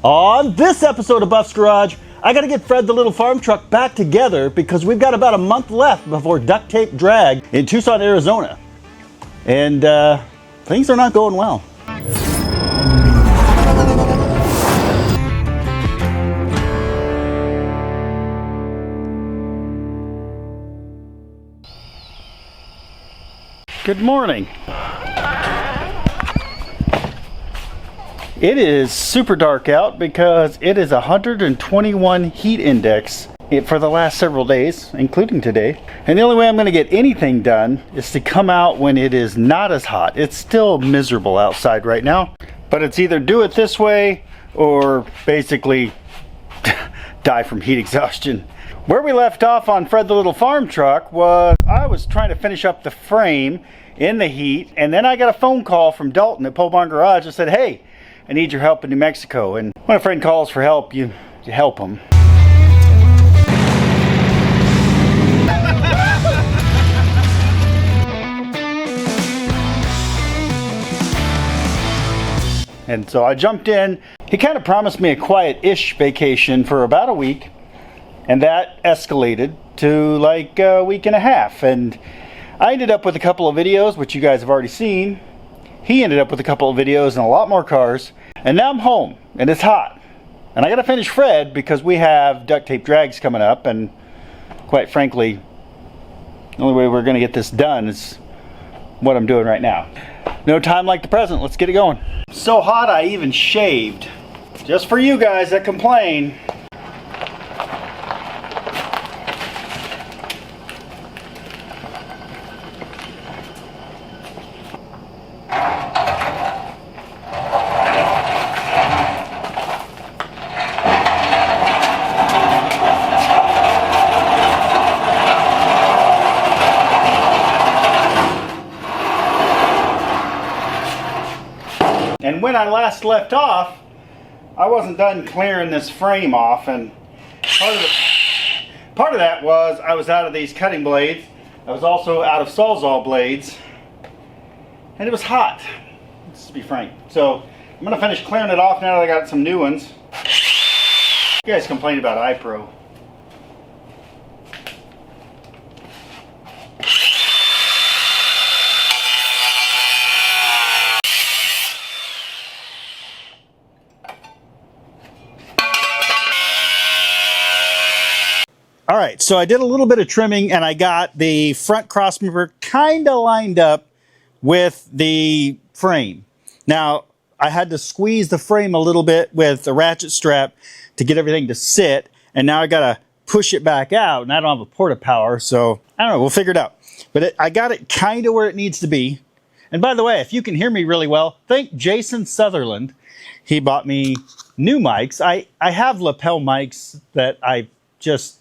On this episode of Buff's Garage, I gotta get Fred the little farm truck back together because we've got about a month left before duct tape drag in Tucson, Arizona. And things are not going well. Good morning. It is super dark out because it is 121 heat index for the last several days, including today. And the only way I'm going to get anything done is to come out when it is not as hot. It's still miserable outside right now, but it's either do it this way or basically die from heat exhaustion. Where we left off on Fred the little farm truck was I was trying to finish up the frame in the heat, and then I got a phone call from Dalton at Pole Barn Garage that said, hey, I need your help in New Mexico. And when a friend calls for help, you help them. And so I jumped in. He kind of promised me a quiet-ish vacation for about a week, and that escalated to like a week and a half. And I ended up with a couple of videos, which you guys have already seen. He ended up with a couple of videos and a lot more cars. And now I'm home, and it's hot. And I gotta finish Fred because we have duct tape drags coming up, and quite frankly, the only way we're gonna get this done is what I'm doing right now. No time like the present, let's get it going. So hot I even shaved. Just for you guys that complain. And when I last left off, I wasn't done clearing this frame off, and part of that was I was out of these cutting blades. I was also out of Sawzall blades, and it was hot, let's be frank. So I'm going to finish clearing it off now that I got some new ones. You guys complained about iPro. All right, so I did a little bit of trimming and I got the front crossmember kind of lined up with the frame. Now, I had to squeeze the frame a little bit with the ratchet strap to get everything to sit, and now I got to push it back out, and I don't have a porta power, so I don't know, we'll figure it out. But I got it kind of where it needs to be. And by the way, if you can hear me really well, thank Jason Sutherland. He bought me new mics. I have lapel mics that I just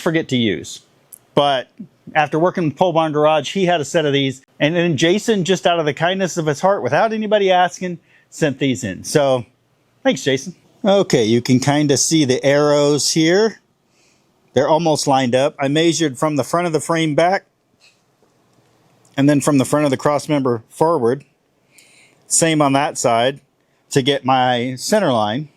forget to use. But after working in Pole Barn Garage, he had a set of these. And then Jason, just out of the kindness of his heart, without anybody asking, sent these in. So, thanks, Jason. Okay, you can kind of see the arrows here. They're almost lined up. I measured from the front of the frame back, and then from the front of the crossmember forward. Same on that side to get my center line.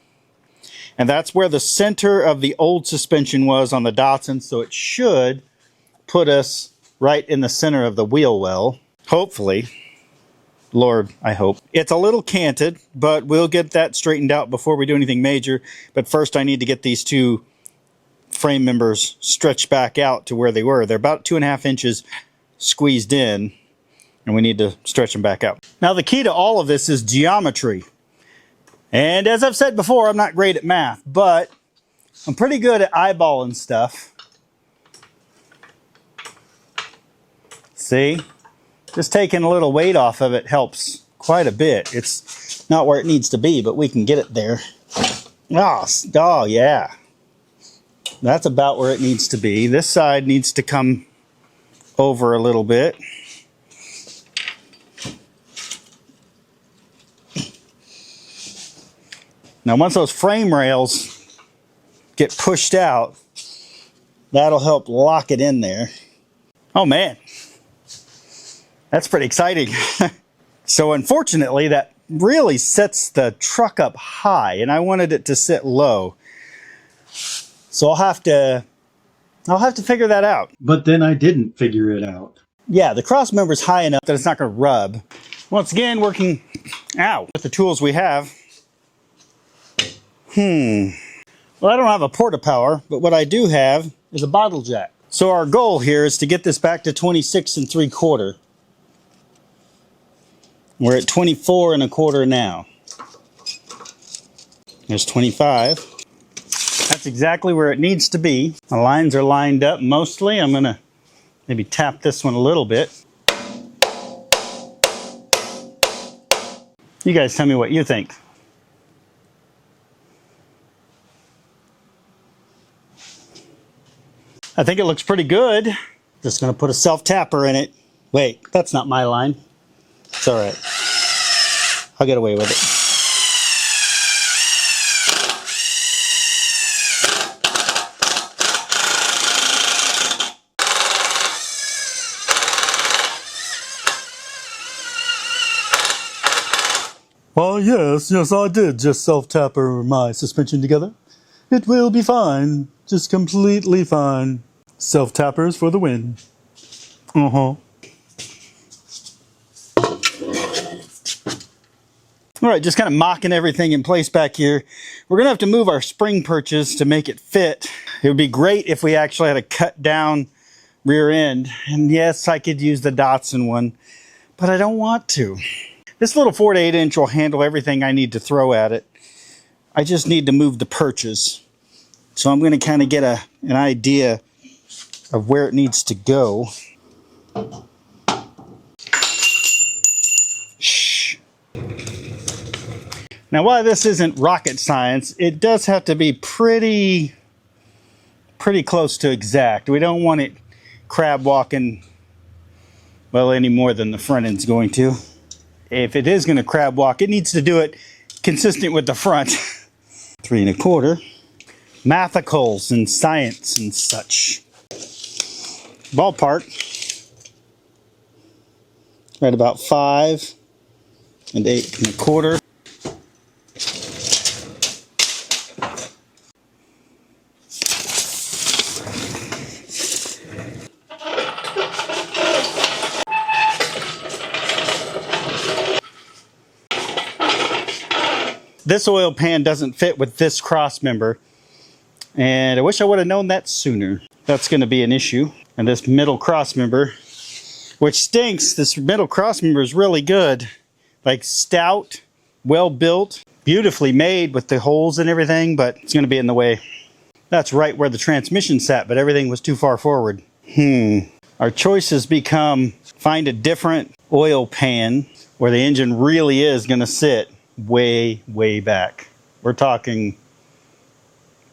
And that's where the center of the old suspension was on the Datsun, so it should put us right in the center of the wheel well. Hopefully. Lord, I hope. It's a little canted, but we'll get that straightened out before we do anything major. But first I need to get these two frame members stretched back out to where they were. They're about 2.5 inches squeezed in, and we need to stretch them back out. Now the key to all of this is geometry. And as I've said before, I'm not great at math, but I'm pretty good at eyeballing stuff. See? Just taking a little weight off of it helps quite a bit. It's not where it needs to be, but we can get it there. Oh yeah. That's about where it needs to be. This side needs to come over a little bit. Now once those frame rails get pushed out, that'll help lock it in there. Oh man, that's pretty exciting. So unfortunately that really sets the truck up high, and I wanted it to sit low. So I'll have to figure that out. But then I didn't figure it out. Yeah, the cross member's high enough that it's not going to rub. Once again, working with the tools we have. Well, I don't have a porta power, but what I do have is a bottle jack. So our goal here is to get this back to 26 3/4. We're at 24 1/4 now. There's 25. That's exactly where it needs to be. The lines are lined up mostly. I'm gonna maybe tap this one a little bit. You guys tell me what you think. I think it looks pretty good. Just gonna put a self-tapper in it. Wait, that's not my line. It's all right. I'll get away with it. Oh yes, I did just self-tapper my suspension together. It will be fine, just completely fine. Self-tappers for the win. All right, just kind of mocking everything in place back here. We're gonna have to move our spring perches to make it fit. It would be great if we actually had a cut down rear end. And yes, I could use the Datsun one, but I don't want to. This little 4 to 8 inch will handle everything I need to throw at it. I just need to move the perches. So I'm gonna kind of get an idea of where it needs to go. Shh. Now, while this isn't rocket science, it does have to be pretty close to exact. We don't want it crab walking, well, any more than the front end's going to. If it is going to crab walk, it needs to do it consistent with the front. 3 1/4. Mathicals and science and such. Ballpark. Right about 5 and 8 1/4. This oil pan doesn't fit with this cross member, and I wish I would have known that sooner. That's going to be an issue. And this middle cross member, which stinks, this middle cross member is really good. Like stout, well built, beautifully made with the holes and everything, but it's going to be in the way. That's right where the transmission sat, but everything was too far forward. Our choices become find a different oil pan where the engine really is going to sit way back. We're talking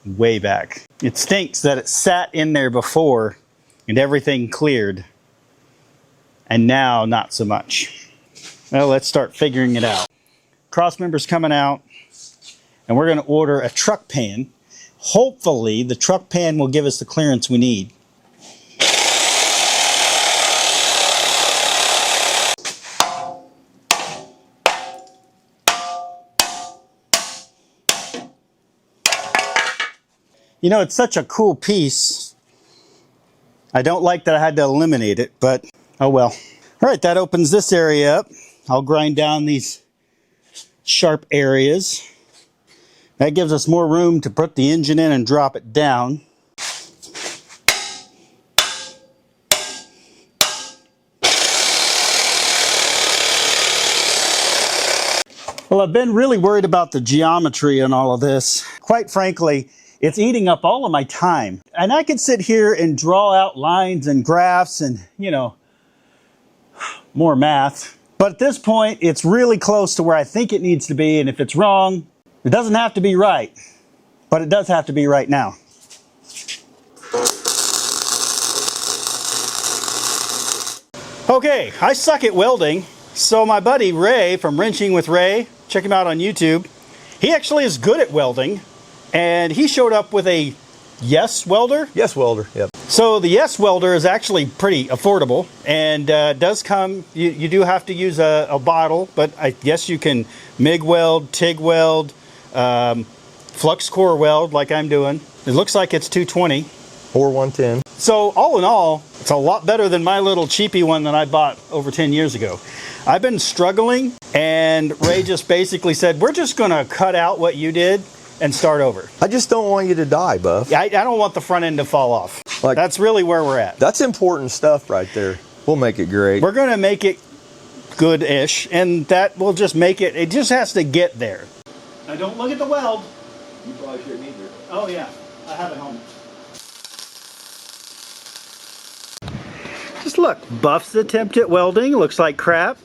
way back. It stinks that it sat in there before and everything cleared, and now not so much. Well, let's start figuring it out. Cross member's coming out, and we're going to order a truck pan. Hopefully the truck pan will give us the clearance we need. You know, it's such a cool piece. I don't like that I had to eliminate it, but oh well. All right, that opens this area up. I'll grind down these sharp areas. That gives us more room to put the engine in and drop it down. Well, I've been really worried about the geometry and all of this. Quite frankly, it's eating up all of my time. And I could sit here and draw out lines and graphs and, you know, more math. But at this point, it's really close to where I think it needs to be. And if it's wrong, it doesn't have to be right. But it does have to be right now. Okay, I suck at welding. So my buddy Ray from Wrenching with Ray, check him out on YouTube. He actually is good at welding. And he showed up with a Yes welder? Yes welder, yep. So the Yes welder is actually pretty affordable, and does come, you do have to use a bottle, but I guess you can MIG weld, TIG weld, flux core weld like I'm doing. It looks like it's 220. Or 110. So all in all, it's a lot better than my little cheapy one that I bought over 10 years ago. I've been struggling, and Ray just basically said, we're just going to cut out what you did and start over. I just don't want you to die, Buff. I don't want the front end to fall off. Like, that's really where we're at. That's important stuff right there. We'll make it great. We're going to make it good-ish, and that will just make it, it just has to get there. Now don't look at the weld. You probably shouldn't either. Oh yeah, I have a helmet. Just look, Buff's attempt at welding looks like crap.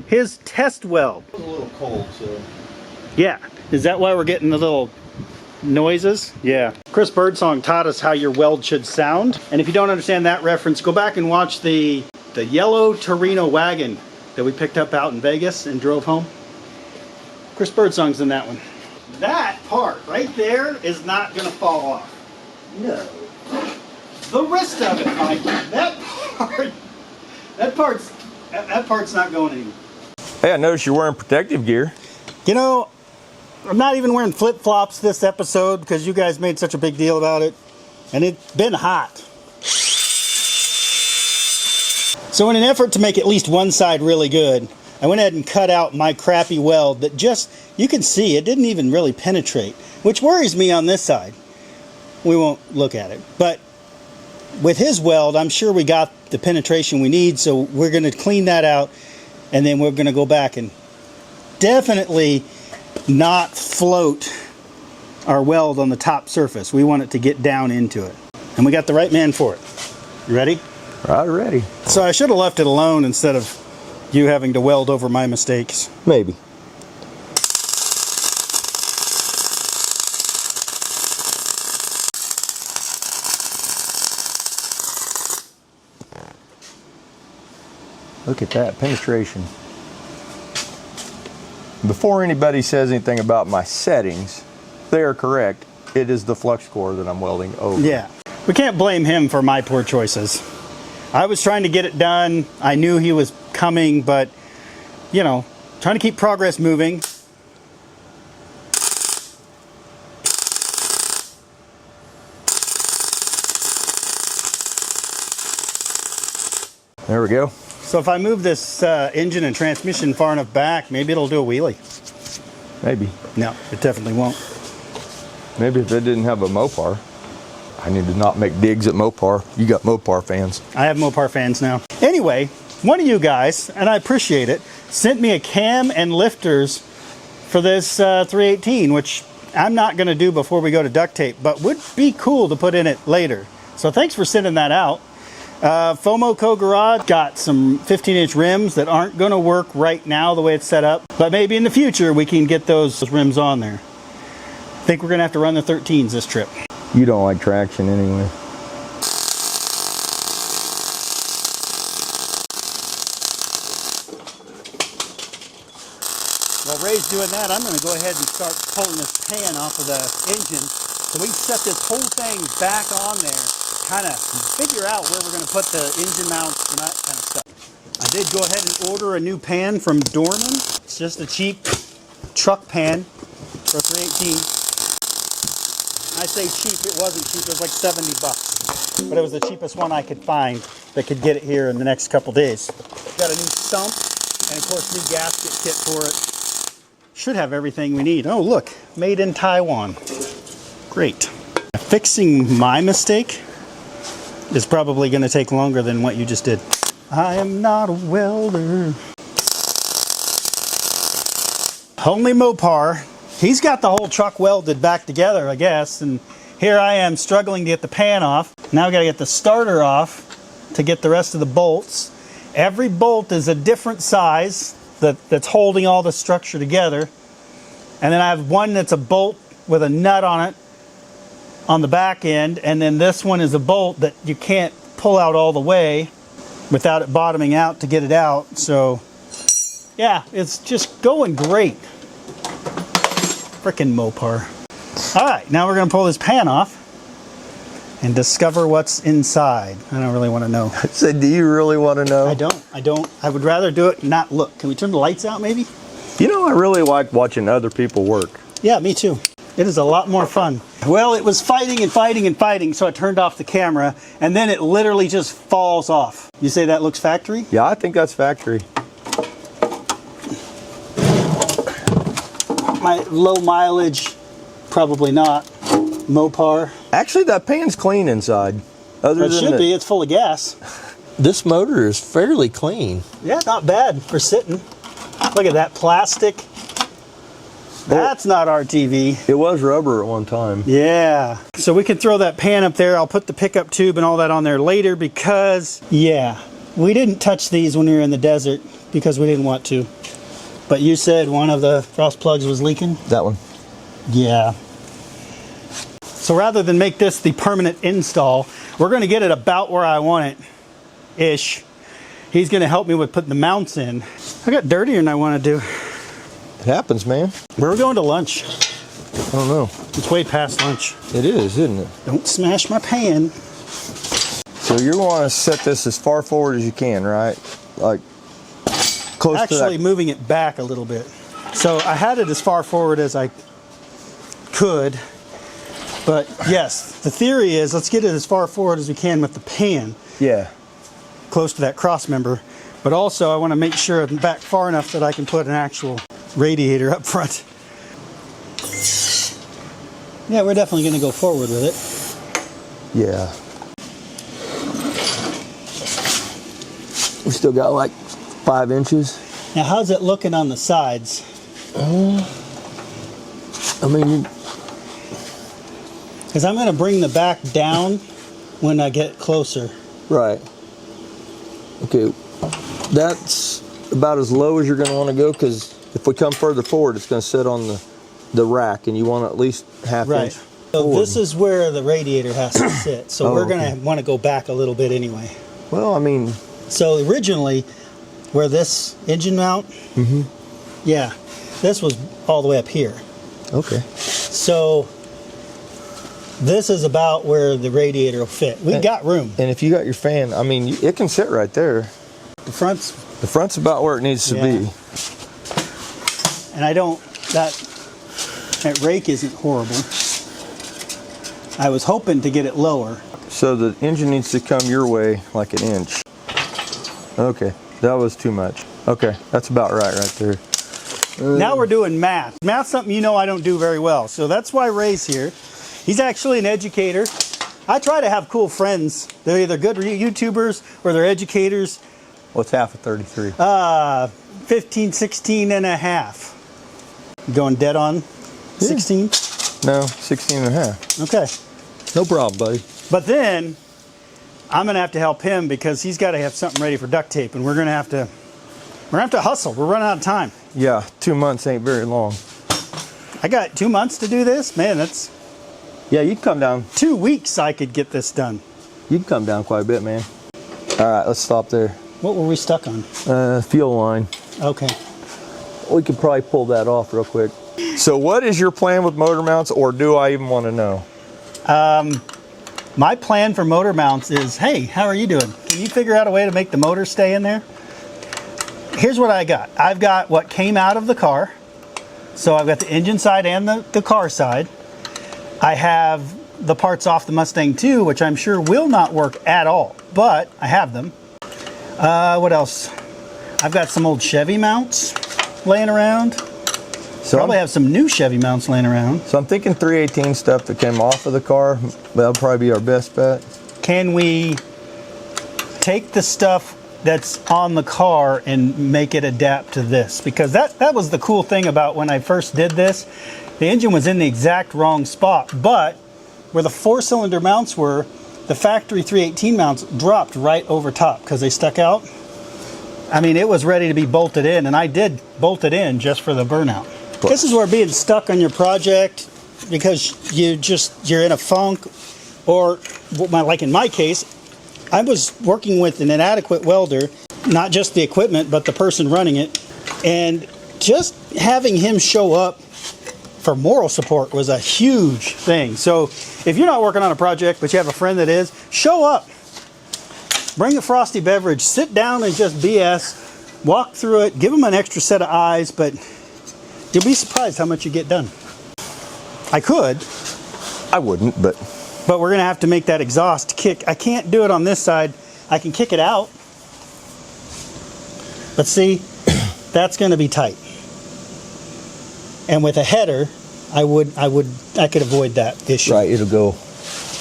His test weld. It was a little cold, so. Yeah, is that why we're getting the little noises? Yeah. Chris Birdsong taught us how your weld should sound. And if you don't understand that reference, go back and watch the yellow Torino wagon that we picked up out in Vegas and drove home. Chris Birdsong's in that one. That part right there is not gonna fall off. No. The rest of it, Mike, that part's not going anywhere. Hey, I noticed you're wearing protective gear. You know, I'm not even wearing flip-flops this episode because you guys made such a big deal about it. And it's been hot. So in an effort to make at least one side really good, I went ahead and cut out my crappy weld that just, you can see, it didn't even really penetrate, which worries me on this side. We won't look at it. But with his weld, I'm sure we got the penetration we need, so we're going to clean that out, and then we're going to go back and definitely not float our weld on the top surface. We want it to get down into it. And we got the right man for it. You ready? Right, ready. So I should have left it alone instead of you having to weld over my mistakes. Maybe. Look at that penetration. Before anybody says anything about my settings, they are correct. It is the flux core that I'm welding over. Yeah. We can't blame him for my poor choices. I was trying to get it done. I knew he was coming, but, you know, trying to keep progress moving. There we go. So if I move this engine and transmission far enough back, maybe it'll do a wheelie. Maybe. No, it definitely won't. Maybe if they didn't have a Mopar. I need to not make digs at Mopar. You got Mopar fans. I have Mopar fans now. Anyway, one of you guys, and I appreciate it, sent me a cam and lifters for this 318, which I'm not going to do before we go to duct tape, but would be cool to put in it later. So thanks for sending that out. FOMO Garage got some 15-inch rims that aren't going to work right now the way it's set up, but maybe in the future we can get those rims on there. I think we're going to have to run the 13s this trip. You don't like traction anyway. While Ray's doing that, I'm going to go ahead and start pulling this pan off of the engine so we can set this whole thing back on there, kind of figure out where we're going to put the engine mounts and that kind of stuff. I did go ahead and order a new pan from Dorman. It's just a cheap truck pan for a 318. I say cheap, it wasn't cheap, it was like 70 bucks. But it was the cheapest one I could find that could get it here in the next couple days. Got a new stump and of course new gasket kit for it. Should have everything we need. Oh look, made in Taiwan. Great. Fixing my mistake is probably going to take longer than what you just did. I am not a welder. Only Mopar. He's got the whole truck welded back together, I guess, and here I am struggling to get the pan off. Now I've got to get the starter off to get the rest of the bolts. Every bolt is a different size that's holding all the structure together. And then I have one that's a bolt with a nut on it on the back end, and then this one is a bolt that you can't pull out all the way without it bottoming out to get it out. So yeah, it's just going great. Frickin' Mopar. All right, now we're gonna pull this pan off and discover what's inside. I don't really want to know. I said, do you really want to know? I don't. I would rather do it and not look. Can we turn the lights out maybe? You know, I really like watching other people work. Yeah, me too. It is a lot more fun. Well, it was fighting and fighting and fighting, so I turned off the camera, and then it literally just falls off. You say that looks factory? Yeah, I think that's factory. My low mileage, probably not. Mopar. Actually, that pan's clean inside. It should be. It's full of gas. This motor is fairly clean. Yeah, not bad for sitting. Look at that plastic. That's not RTV. It was rubber at one time. Yeah. So we can throw that pan up there. I'll put the pickup tube and all that on there later because, yeah, we didn't touch these when we were in the desert because we didn't want to. But you said one of the frost plugs was leaking? That one. Yeah. So rather than make this the permanent install, we're going to get it about where I want it-ish. He's going to help me with putting the mounts in. I got dirtier than I want to do. It happens, man. Where are we going to lunch? I don't know. It's way past lunch. It is, isn't it? Don't smash my pan. So you want to set this as far forward as you can, right? Like close to that. Actually moving it back a little bit. So I had it as far forward as I could. But yes, the theory is let's get it as far forward as we can with the pan. Yeah. Close to that cross member. But also I want to make sure I'm back far enough that I can put an actual radiator up front. Yeah, we're definitely going to go forward with it. Yeah. We still got like 5 inches. Now how's it looking on the sides? I mean, because I'm going to bring the back down when I get closer. right. Okay, that's about as low as you're going to want to go because if we come further forward, it's going to sit on the rack, and you want at least half Right. inch. So forward. this is where the radiator has to sit. So Oh, we're going okay. to want to go back a little bit anyway. Well, I mean, So originally, where this engine mount, yeah, this was all the way up here. okay. So this is about where the radiator will fit. We got room. And if you got your fan, I mean, it can sit right there. The front's, The front's about where it needs to Yeah. be. and I don't, that rake isn't horrible. I was hoping to get it lower. So the engine needs to come your way like an inch. Okay, that was too much. Okay, that's about right there. Now we're doing math. Math's something you know I don't do very well. So that's why Ray's here. He's actually an educator. I try to have cool friends. They're either good YouTubers or they're educators. What's half of 33? 15, 16 and a half. Going dead on 16? No, 16 and a half. Okay. No problem, buddy. But then I'm going to have to help him because he's got to have something ready for duct tape, and we're going to have to hustle. We're running out of time. Yeah, 2 months ain't very long. I got 2 months to do this. Man, that's Yeah, you can come down. 2 weeks I could get this done. You can come down quite a bit, man. All right, let's stop there. What were we stuck on? Fuel line. Okay. We could probably pull that off real quick. So what is your plan with motor mounts, or do I even want to know? My plan for motor mounts is, hey, how are you doing? Can you figure out a way to make the motor stay in there? Here's what I got. I've got what came out of the car. So I've got the engine side and the car side. I have the parts off the Mustang 2, which I'm sure will not work at all, but I have them. What else? I've got some old Chevy mounts laying around. So Probably have some new Chevy mounts laying around. So I'm thinking 318 stuff that came off of the car. That'll probably be our best bet. Can we take the stuff that's on the car and make it adapt to this? Because that was the cool thing about when I first did this. The engine was in the exact wrong spot, but where the 4-cylinder mounts were, the factory 318 mounts dropped right over top because they stuck out. I mean, it was ready to be bolted in, and I did bolt it in just for the burnout. This is where being stuck on your project because you're in a funk, or like in my case, I was working with an inadequate welder, not just the equipment, but the person running it. And just having him show up for moral support was a huge thing. So if you're not working on a project, but you have a friend that is, show up. Bring a frosty beverage, sit down and just BS, walk through it, give them an extra set of eyes, but you'll be surprised how much you get done. I could. I wouldn't, but we're gonna have to make that exhaust kick. I can't do it on this side. I can kick it out. But see, that's gonna be tight. And with a header, I could avoid that issue. right, it'll go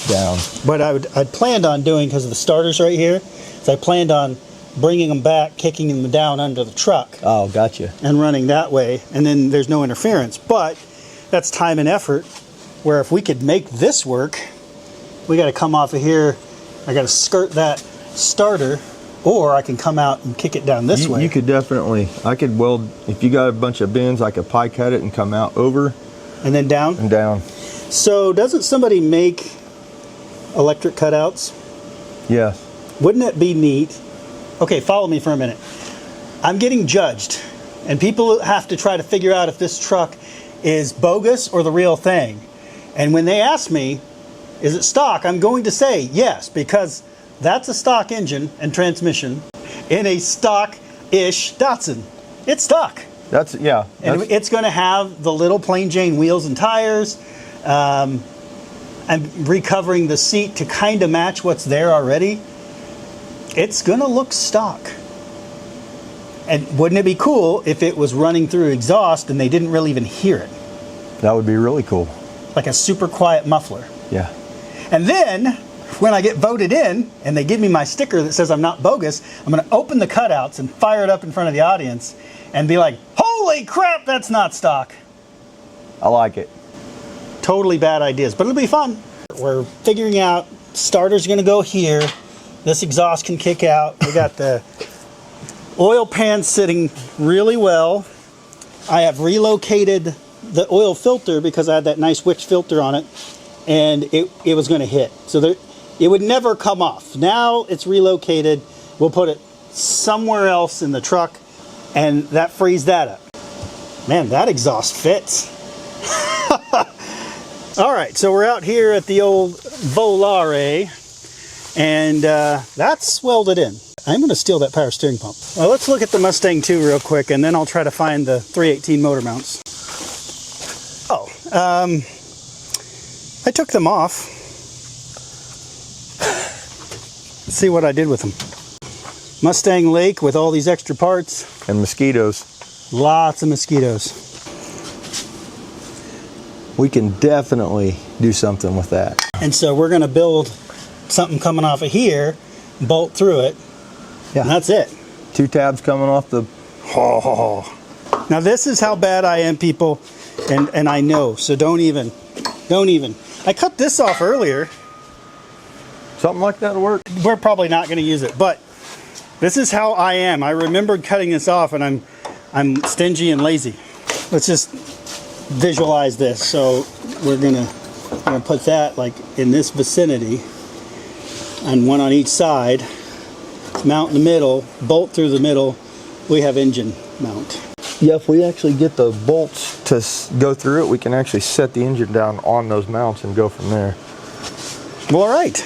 down. But I'd planned on doing, because of the starters right here, so I planned on bringing them back, kicking them down under the truck. Oh, gotcha. And running that way, and then there's no interference. But that's time and effort, where if we could make this work, we got to come off of here, I got to skirt that starter, or I can come out and kick it down this way. You could definitely, I could weld, if you got a bunch of bends, I could pie cut it and come out over. And then down? And down. So doesn't somebody make electric cutouts? Yeah. Wouldn't it be neat? Okay, follow me for a minute. I'm getting judged, and people have to try to figure out if this truck is bogus or the real thing. And when they ask me, is it stock? I'm going to say yes, because that's a stock engine and transmission in a stock-ish Datsun. It's stock. That's, yeah. And it's going to have the little plain Jane wheels and tires. I'm recovering the seat to kind of match what's there already. It's going to look stock. And wouldn't it be cool if it was running through exhaust and they didn't really even hear it? That would be really cool. Like a super quiet muffler. Yeah. And then, when I get voted in and they give me my sticker that says I'm not bogus, I'm going to open the cutouts and fire it up in front of the audience and be like, holy crap, that's not stock. I like it. Totally bad ideas, but it'll be fun. We're figuring out, starter's going to go here. This exhaust can kick out. We got the oil pan sitting really well. I have relocated the oil filter because I had that nice Wix filter on it, and it was going to hit. So there, it would never come off. Now it's relocated. We'll put it somewhere else in the truck, and that frees that up. Man, that exhaust fits. All right, so we're out here at the old Volare, and that's welded in. I'm going to steal that power steering pump. Well, let's look at the Mustang 2 real quick, and then I'll try to find the 318 motor mounts. Oh, I took them off. Let's see what I did with them. Mustang Lake with all these extra parts. And mosquitoes. Lots of mosquitoes. We can definitely do something with that. And so we're going to build something coming off of here, bolt through it. Yeah. And that's it. 2 tabs coming off the... Oh. Now this is how bad I am, people, and I know, so don't even. I cut this off earlier. Something like that'll work. We're probably not going to use it, but this is how I am. I remembered cutting this off, and I'm stingy and lazy. Let's just visualize this. So we're gonna put that like in this vicinity, and one on each side. Mount in the middle, bolt through the middle. We have engine mount. Yeah, if we actually get the bolts to go through it, we can actually set the engine down on those mounts and go from there. Well, all right.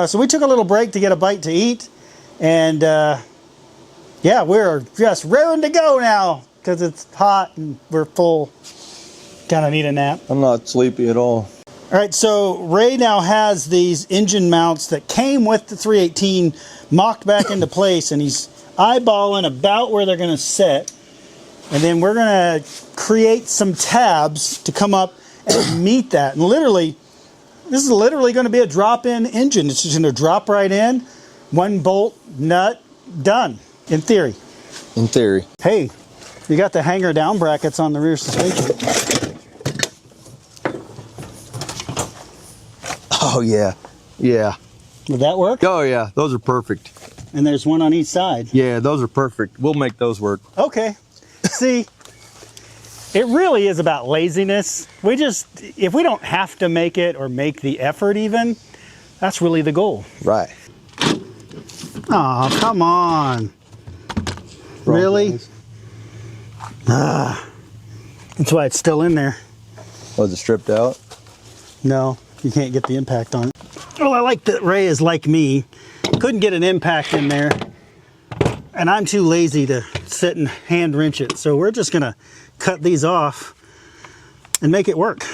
So we took a little break to get a bite to eat, and yeah, we're just raring to go now because it's hot and we're full. Kind of need a nap. I'm not sleepy at all. All right, so Ray now has these engine mounts that came with the 318 mocked back into place, and he's eyeballing about where they're going to sit. And then we're going to create some tabs to come up and meet that. And literally, this is literally going to be a drop-in engine. It's just going to drop right in, one bolt, nut, done, in theory. In theory. Hey, you got the hanger down brackets on the rear suspension. Oh, yeah. Yeah. Would that work? Oh, yeah. Those are perfect. And there's one on each side. Yeah, those are perfect. We'll make those work. Okay. See, it really is about laziness. We just, if we don't have to make it or make the effort even, that's really the goal. Right. Oh, come on. Really? Ah, that's why it's still in there. Was it stripped out? No, you can't get the impact on it. Well, I like that Ray is like me. Couldn't get an impact in there. And I'm too lazy to sit and hand wrench it. So we're just gonna cut these off and make it work.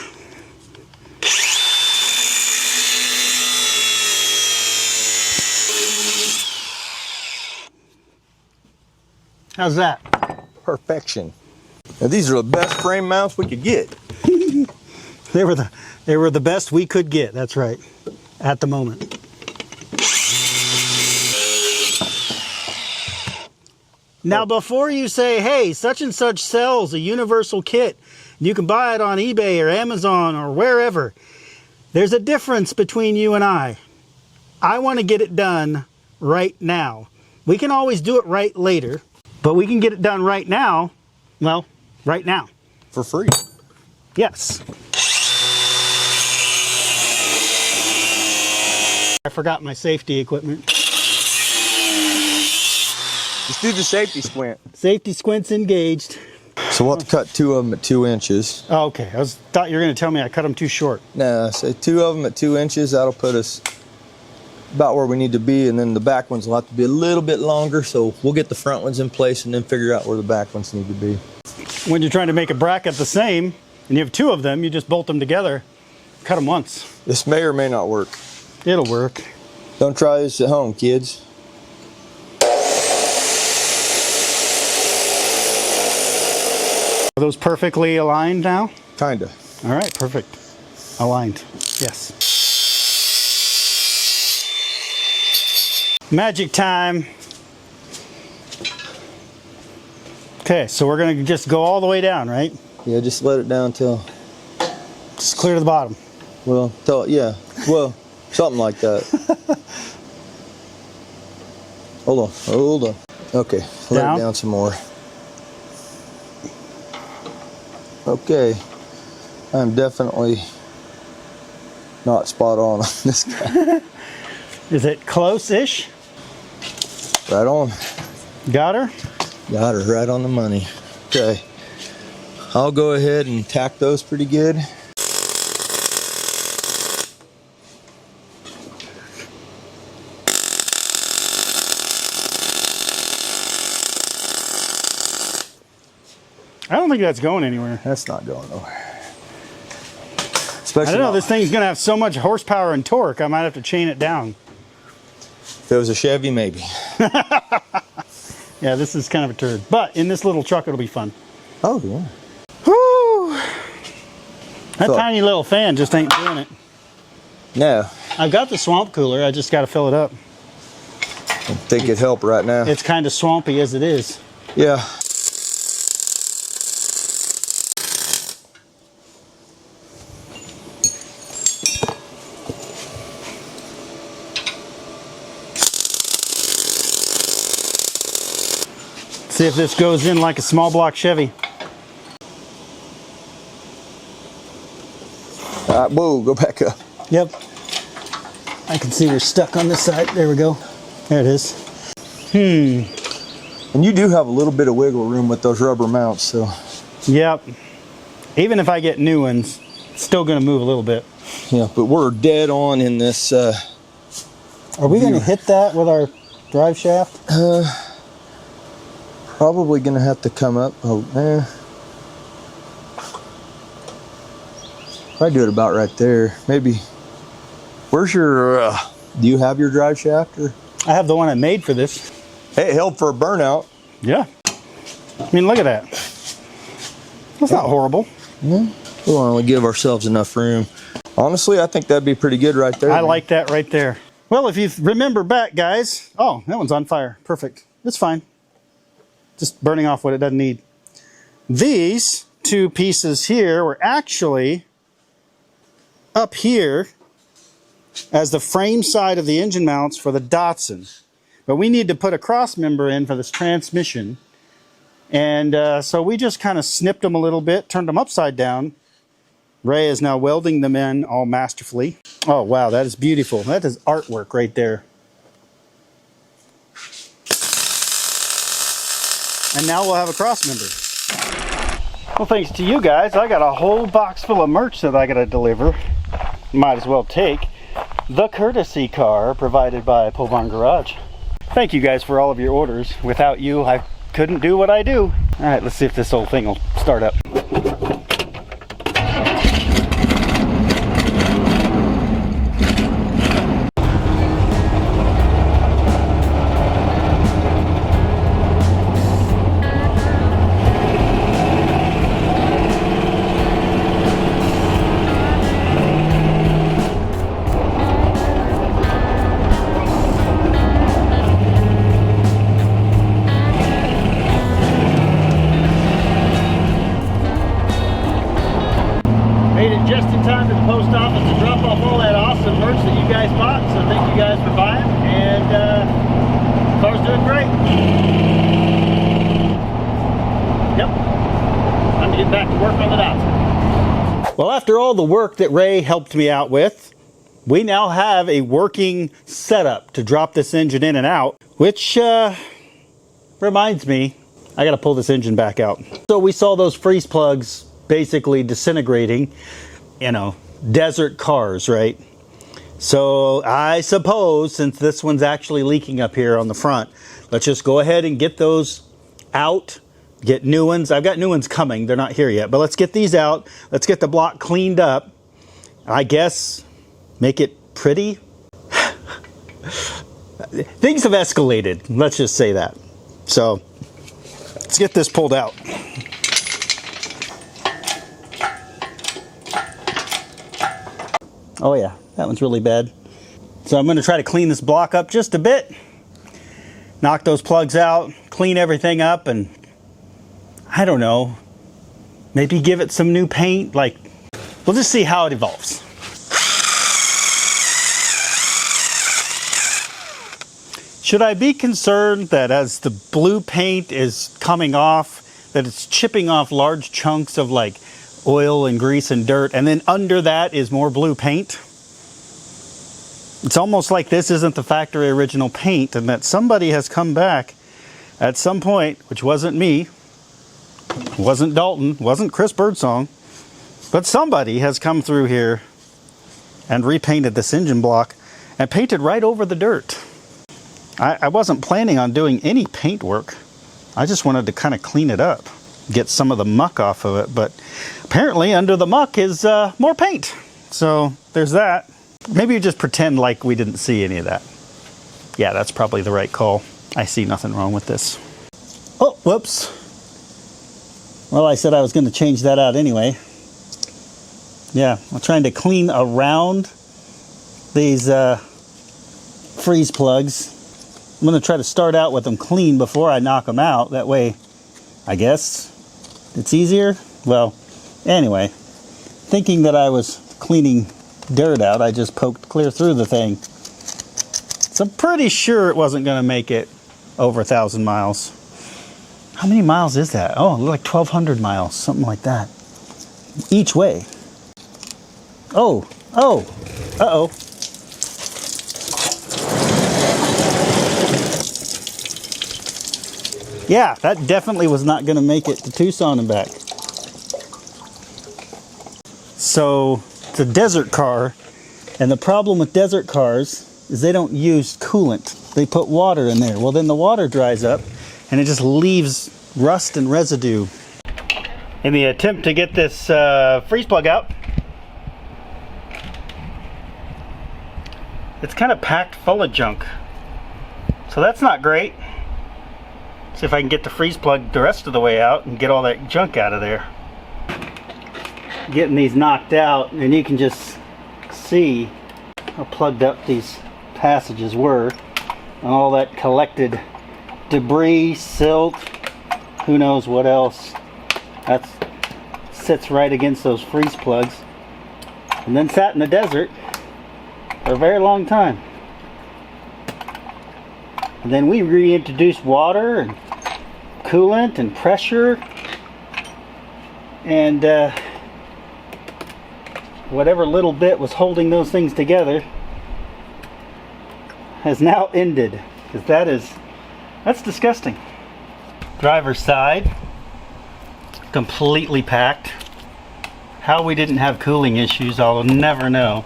How's that? Perfection. Now, these are the best frame mounts we could get. They were the best we could get. That's right. At the moment. Now, before you say, hey, such and such sells a universal kit, you can buy it on eBay or Amazon or wherever, there's a difference between you and I. I want to get it done right now. We can always do it right later, but we can get it done right now. Well, right now. For free. Yes. I forgot my safety equipment. Just do the safety squint. Safety squint's engaged. So we'll have to cut 2 of them at 2 inches. Oh, okay. Thought you were going to tell me I cut them too short. No, say 2 of them at 2 inches. That'll put us about where we need to be, and then the back ones will have to be a little bit longer. So we'll get the front ones in place and then figure out where the back ones need to be. When you're trying to make a bracket the same, and you have 2 of them, you just bolt them together, cut them once. This may or may not work. It'll work. Don't try this at home, kids. Are those perfectly aligned now? Kinda. All right, perfect. Aligned. Yes. Magic time. Okay, so we're going to just go all the way down, right? Yeah, just let it down till, Just clear to the bottom. well, yeah, well, something like that. Hold on. Okay, let Down? it down some more. Okay, I'm definitely not spot on this guy. Is it close-ish? Right on. Got her? Got her right on the money. Okay, I'll go ahead and tack those pretty good. I don't think that's going anywhere. That's not going nowhere. I Especially don't know, not- this thing's going to have so much horsepower and torque, I might have to chain it down. If it was a Chevy, maybe. Yeah, this is kind of a turd. But in this little truck, it'll be fun. Oh, yeah. Whew! That So- tiny little fan just ain't doing it. No, I've got the swamp cooler, I just got to fill it up. I think it'd help right now. It's kind of swampy as it is. Yeah. See if this goes in like a small block Chevy. All right, whoa, go back up. Yep. I can see we're stuck on this side. There we go. There it is. And you do have a little bit of wiggle room with those rubber mounts, so. Yep. Even if I get new ones, it's still going to move a little bit. Yeah, but we're dead on in this. Are we going to hit that with our drive shaft? Probably gonna have to come up. Oh, probably do it about right there. Maybe. Where's your? Do you have your drive shaft? Or? I have the one I made for this. Hey, it helped for a burnout. Yeah. I mean, look at that. That's not horrible. Yeah. We'll only give ourselves enough room. Honestly, I think that'd be pretty good right there. I man. like that right there. Well, if you remember back, guys. Oh, that one's on fire. Perfect. It's fine. Just burning off what it doesn't need. These 2 pieces here were actually up here as the frame side of the engine mounts for the Datsun. But we need to put a cross member in for this transmission. And so we just kind of snipped them a little bit, turned them upside down. Ray is now welding them in all masterfully. Oh, wow, that is beautiful. That is artwork right there. And now we'll have a cross member. Well, thanks to you guys, I got a whole box full of merch that I gotta deliver. Might as well take the courtesy car provided by Pole Barn Garage. Thank you guys for all of your orders. Without you, I couldn't do what I do. All right, let's see if this whole thing will start up. Just in time to the post office to drop off all that awesome merch that you guys bought. So thank you guys for buying, and the car's doing great. Yep, time to get back to work on the Datsun. Well, after all the work that Ray helped me out with, we now have a working setup to drop this engine in and out, which reminds me, I gotta pull this engine back out. So we saw those freeze plugs basically disintegrating. You know, desert cars, right? So I suppose, since this one's actually leaking up here on the front, let's just go ahead and get those out, get new ones. I've got new ones coming, they're not here yet, but let's get these out. Let's get the block cleaned up. I guess make it pretty. Things have escalated, let's just say that. So let's get this pulled out. Oh yeah, that one's really bad. So I'm going to try to clean this block up just a bit. Knock those plugs out, clean everything up, and I don't know, maybe give it some new paint. Like, we'll just see how it evolves. Should I be concerned that as the blue paint is coming off, that it's chipping off large chunks of like oil and grease and dirt, and then under that is more blue paint? It's almost like this isn't the factory original paint, and that somebody has come back at some point, which wasn't me, wasn't Dalton, wasn't Chris Birdsong, but somebody has come through here and repainted this engine block and painted right over the dirt. I wasn't planning on doing any paint work. I just wanted to kind of clean it up, get some of the muck off of it, but apparently under the muck is more paint. So there's that. Maybe you just pretend like we didn't see any of that. Yeah, that's probably the right call. I see nothing wrong with this. Oh, whoops. Well, I said I was going to change that out anyway. Yeah, I'm trying to clean around these freeze plugs. I'm going to try to start out with them clean before I knock them out. That way, I guess it's easier. Well, anyway, thinking that I was cleaning dirt out, I just poked clear through the thing. So I'm pretty sure it wasn't going to make it over 1,000 miles. How many miles is that? Oh, like 1,200 miles, something like that. Each way. Oh, uh-oh. Yeah, that definitely was not going to make it to Tucson and back. So, it's a desert car, and the problem with desert cars is they don't use coolant. They put water in there. Well, then the water dries up, and it just leaves rust and residue. In the attempt to get this freeze plug out, it's kind of packed full of junk. So that's not great. See if I can get the freeze plug the rest of the way out and get all that junk out of there. Getting these knocked out, and you can just see how plugged up these passages were, and all that collected debris, silt, who knows what else. That sits right against those freeze plugs, and then sat in the desert for a very long time. And then we reintroduced water and coolant and pressure, and whatever little bit was holding those things together has now ended, because that's disgusting. Driver's side, completely packed. How we didn't have cooling issues, I'll never know.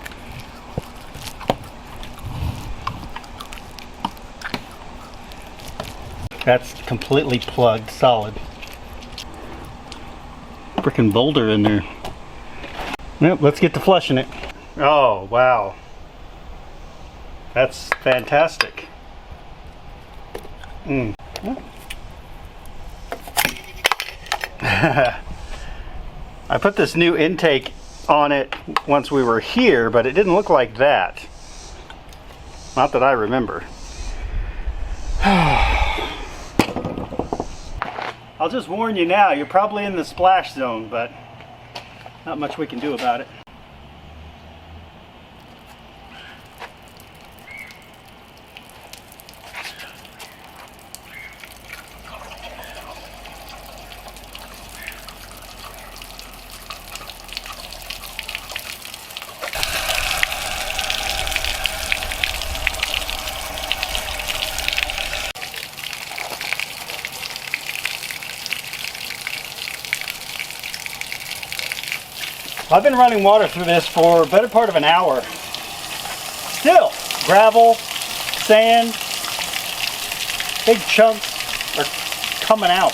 That's completely plugged, solid. Frickin' boulder in there. Yep, let's get to flushing it. Oh, wow. That's fantastic. I put this new intake on it once we were here, but it didn't look like that. Not that I remember. I'll just warn you now, you're probably in the splash zone, but not much we can do about it. I've been running water through this for a better part of an hour. Still, gravel, sand, big chunks are coming out.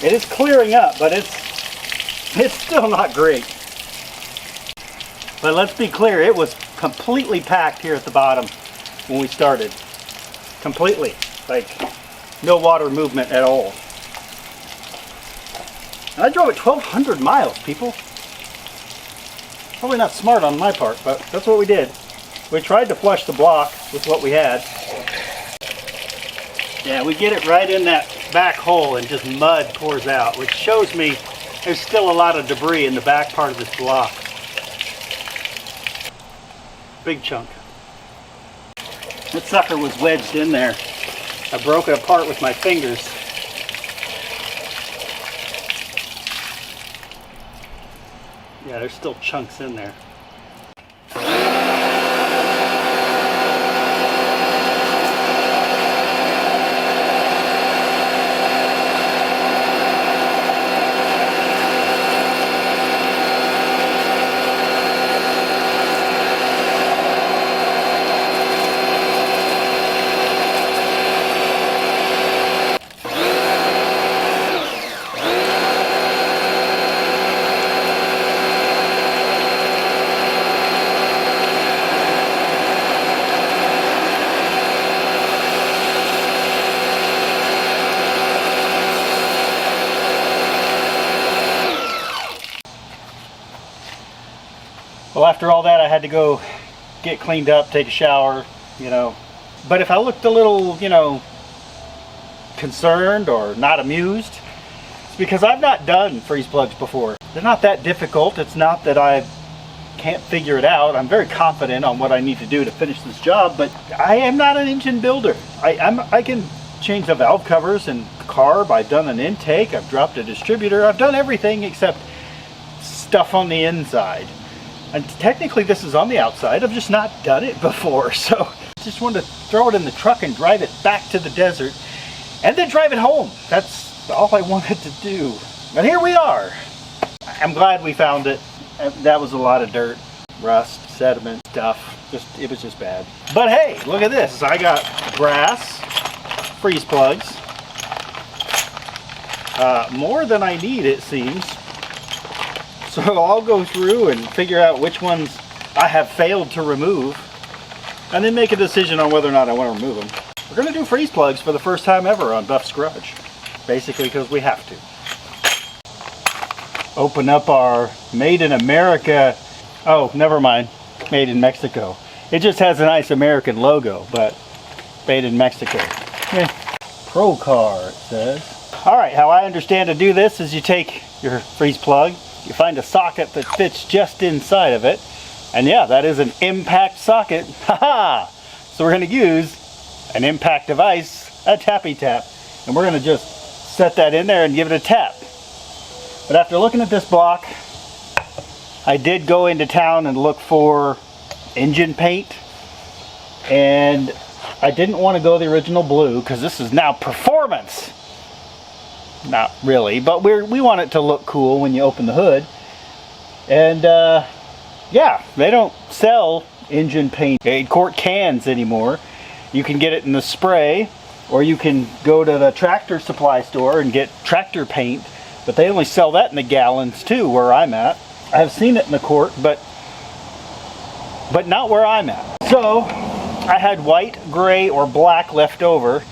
It is clearing up, but it's still not great. But let's be clear, it was completely packed here at the bottom when we started. Completely, like no water movement at all. And I drove it 1,200 miles, people. Probably not smart on my part, but that's what we did. We tried to flush the block with what we had. Yeah, we get it right in that back hole and just mud pours out, which shows me there's still a lot of debris in the back part of this block. Big chunk. That sucker was wedged in there. I broke it apart with my fingers. Yeah, there's still chunks in there. Well, after all that, I had to go get cleaned up, take a shower, you know. But if I looked a little, you know, concerned or not amused, it's because I've not done freeze plugs before. They're not that difficult. It's not that I can't figure it out. I'm very confident on what I need to do to finish this job, but I am not an engine builder. I can change the valve covers and carb. I've done an intake. I've dropped a distributor. I've done everything except stuff on the inside. And technically this is on the outside. I've just not done it before. So I just wanted to throw it in the truck and drive it back to the desert and then drive it home. That's all I wanted to do. But here we are. I'm glad we found it. That was a lot of dirt, rust, sediment, stuff. It was just bad. But hey, look at this. I got brass freeze plugs. More than I need, it seems. So I'll go through and figure out which ones I have failed to remove and then make a decision on whether or not I want to remove them. We're going to do freeze plugs for the first time ever on Buff's Garage. Basically because we have to. Open up our Made in America. Oh, never mind. Made in Mexico. It just has a nice American logo, but made in Mexico. Pro Car, it says. Alright, how I understand to do this is you take your freeze plug, you find a socket that fits just inside of it, and yeah, that is an impact socket. Haha! So we're going to use an impact device, a tappy tap, and we're going to just set that in there and give it a tap. But after looking at this block, I did go into town and look for engine paint, and I didn't want to go the original blue because this is now performance. Not really, but we want it to look cool when you open the hood. And yeah, they don't sell engine paint 8-quart cans anymore. You can get it in the spray, or you can go to the tractor supply store and get tractor paint, but they only sell that in the gallons too where I'm at. I have seen it in the quart, but not where I'm at. So I had white, gray, or black left over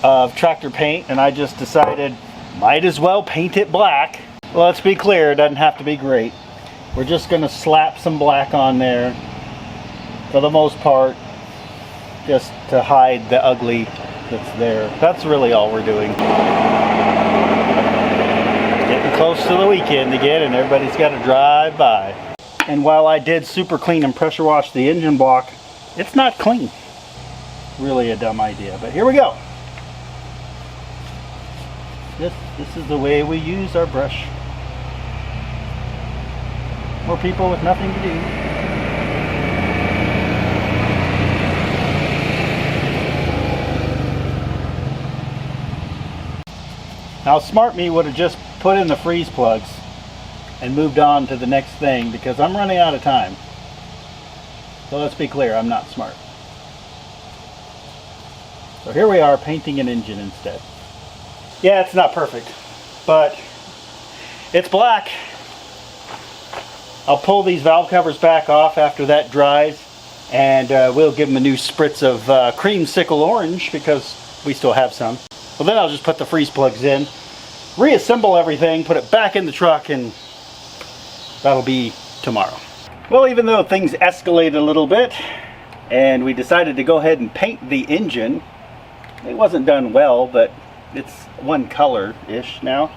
of tractor paint, and I just decided might as well paint it black. Well, let's be clear, it doesn't have to be great. We're just going to slap some black on there for the most part, just to hide the ugly that's there. That's really all we're doing. Getting close to the weekend again, and everybody's got to drive by. And while I did super clean and pressure wash the engine block, it's not clean. Really a dumb idea, but here we go. This is the way we use our brush. More people with nothing to do. Now smart me would have just put in the freeze plugs and moved on to the next thing because I'm running out of time. So let's be clear, I'm not smart. So here we are painting an engine instead. Yeah, it's not perfect, but it's black. I'll pull these valve covers back off after that dries, and we'll give them a new spritz of creamsicle orange because we still have some. Well, then I'll just put the freeze plugs in, reassemble everything, put it back in the truck, and that'll be tomorrow. Well, even though things escalated a little bit and we decided to go ahead and paint the engine, it wasn't done well, but it's one color-ish now.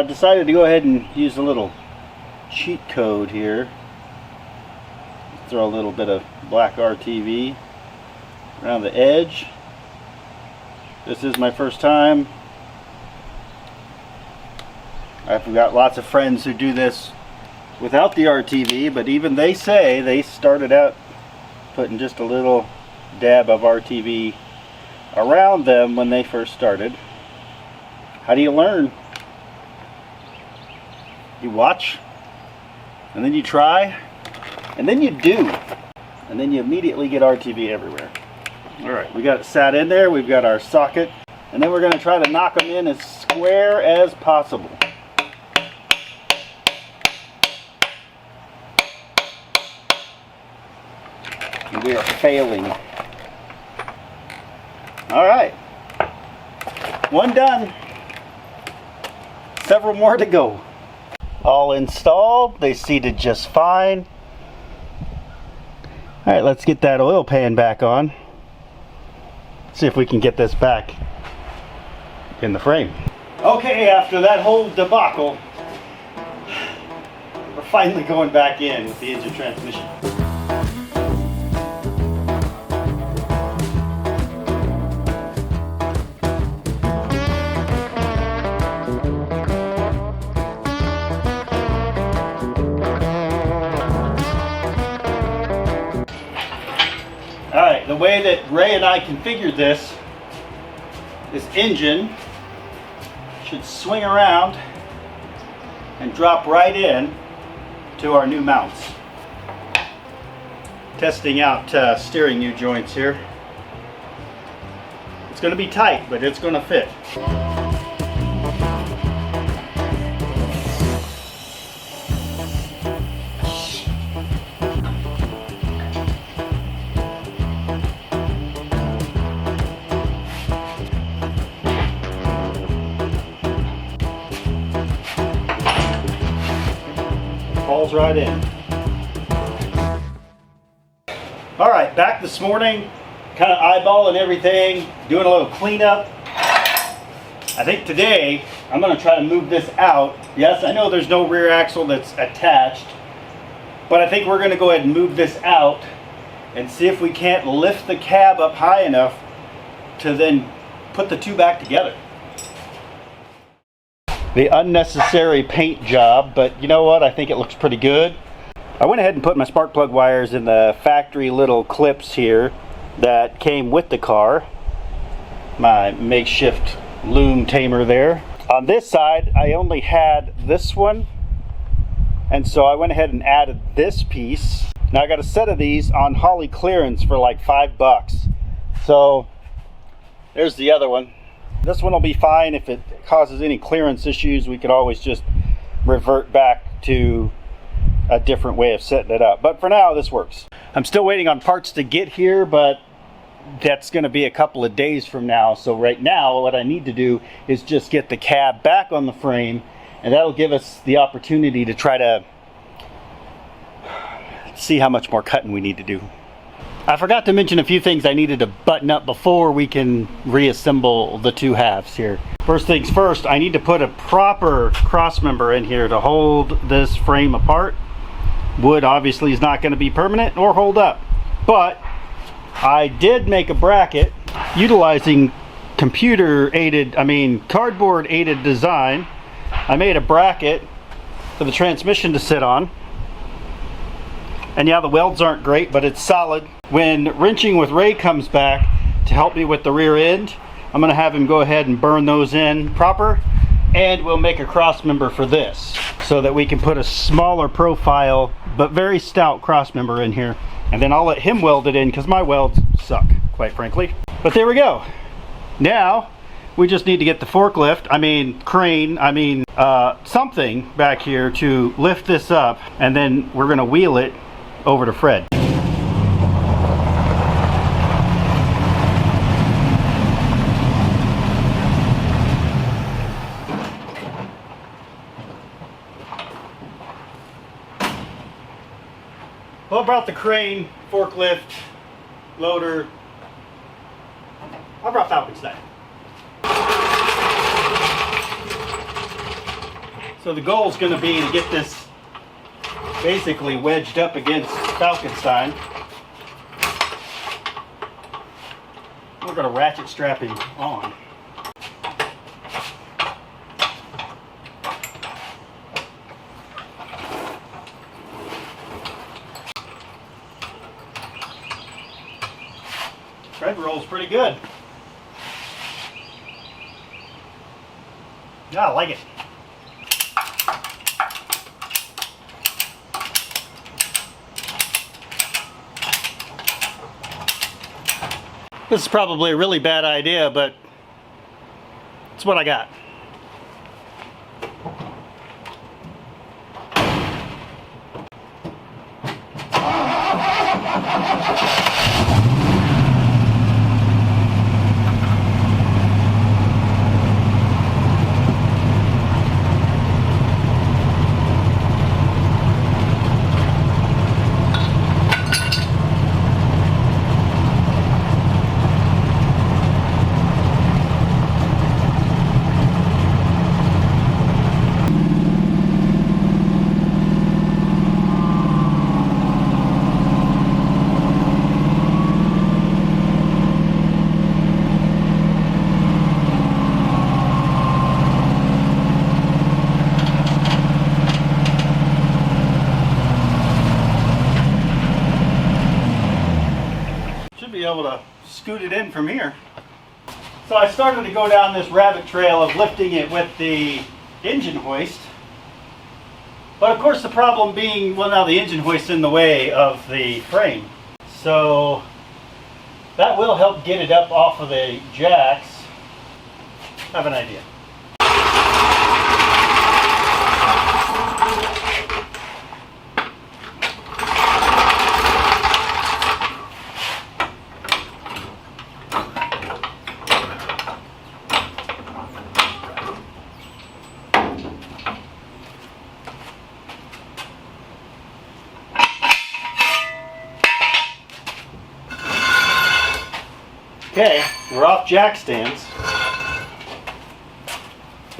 Decided to go ahead and use a little cheat code here. Throw a little bit of black RTV around the edge. This is my first time. I've got lots of friends who do this without the RTV, but even they say they started out putting just a little dab of RTV around them when they first started. How do you learn? You watch, and then you try, and then you do, and then you immediately get RTV everywhere. Alright, we got it sat in there, we've got our socket, and then we're going to try to knock them in as square as possible. And we are failing. Alright, one done. Several more to go. All installed, they seated just fine. Alright, let's get that oil pan back on. See if we can get this back in the frame. Okay, after that whole debacle, we're finally going back in with the engine transmission. Alright, the way that Ray and I configured this engine should swing around and drop right in to our new mounts. Testing out steering U-joints here. It's going to be tight, but it's going to fit. Falls right in. Alright, back this morning, kind of eyeballing everything, doing a little cleanup. I think today I'm going to try to move this out. Yes, I know there's no rear axle that's attached, but I think we're going to go ahead and move this out and see if we can't lift the cab up high enough to then put the two back together. The unnecessary paint job, but you know what, I think it looks pretty good. I went ahead and put my spark plug wires in the factory little clips here. that came with the car. My makeshift loom tamer there. On this side, I only had this one, and so I went ahead and added this piece. Now I got a set of these on Holly clearance for like $5. So there's the other one. This one will be fine. If it causes any clearance issues, we could always just revert back to a different way of setting it up. But for now, this works. I'm still waiting on parts to get here, but that's going to be a couple of days from now. So right now what I need to do is just get the cab back on the frame, and that'll give us the opportunity to try to see how much more cutting we need to do. I forgot to mention a few things I needed to button up before we can reassemble the two halves here. First things first, I need to put a proper cross member in here to hold this frame apart. Wood obviously is not going to be permanent or hold up, but I did make a bracket utilizing cardboard aided design. I made a bracket for the transmission to sit on. And yeah, the welds aren't great, but it's solid. When Wrenching with Ray comes back to help me with the rear end, I'm gonna have him go ahead and burn those in proper, and we'll make a cross member for this so that we can put a smaller profile but very stout cross member in here. And then I'll let him weld it in because my welds suck, quite frankly. But there we go. Now, we just need to get the forklift, crane, something back here to lift this up, and then we're gonna wheel it over to Fred. Well, I brought the crane, forklift, loader. I brought Falconstein. So the goal is going to be to get this basically wedged up against Falconstein. We're going to ratchet strap him on. Thread rolls pretty good. Yeah, I like it. This is probably a really bad idea, but it's what I got. Be able to scoot it in from here. So I started to go down this rabbit trail of lifting it with the engine hoist, but of course the problem being, well, now the engine hoist's in the way of the frame, so that will help get it up off of the jacks. I have an idea. Okay, we're off jack stands,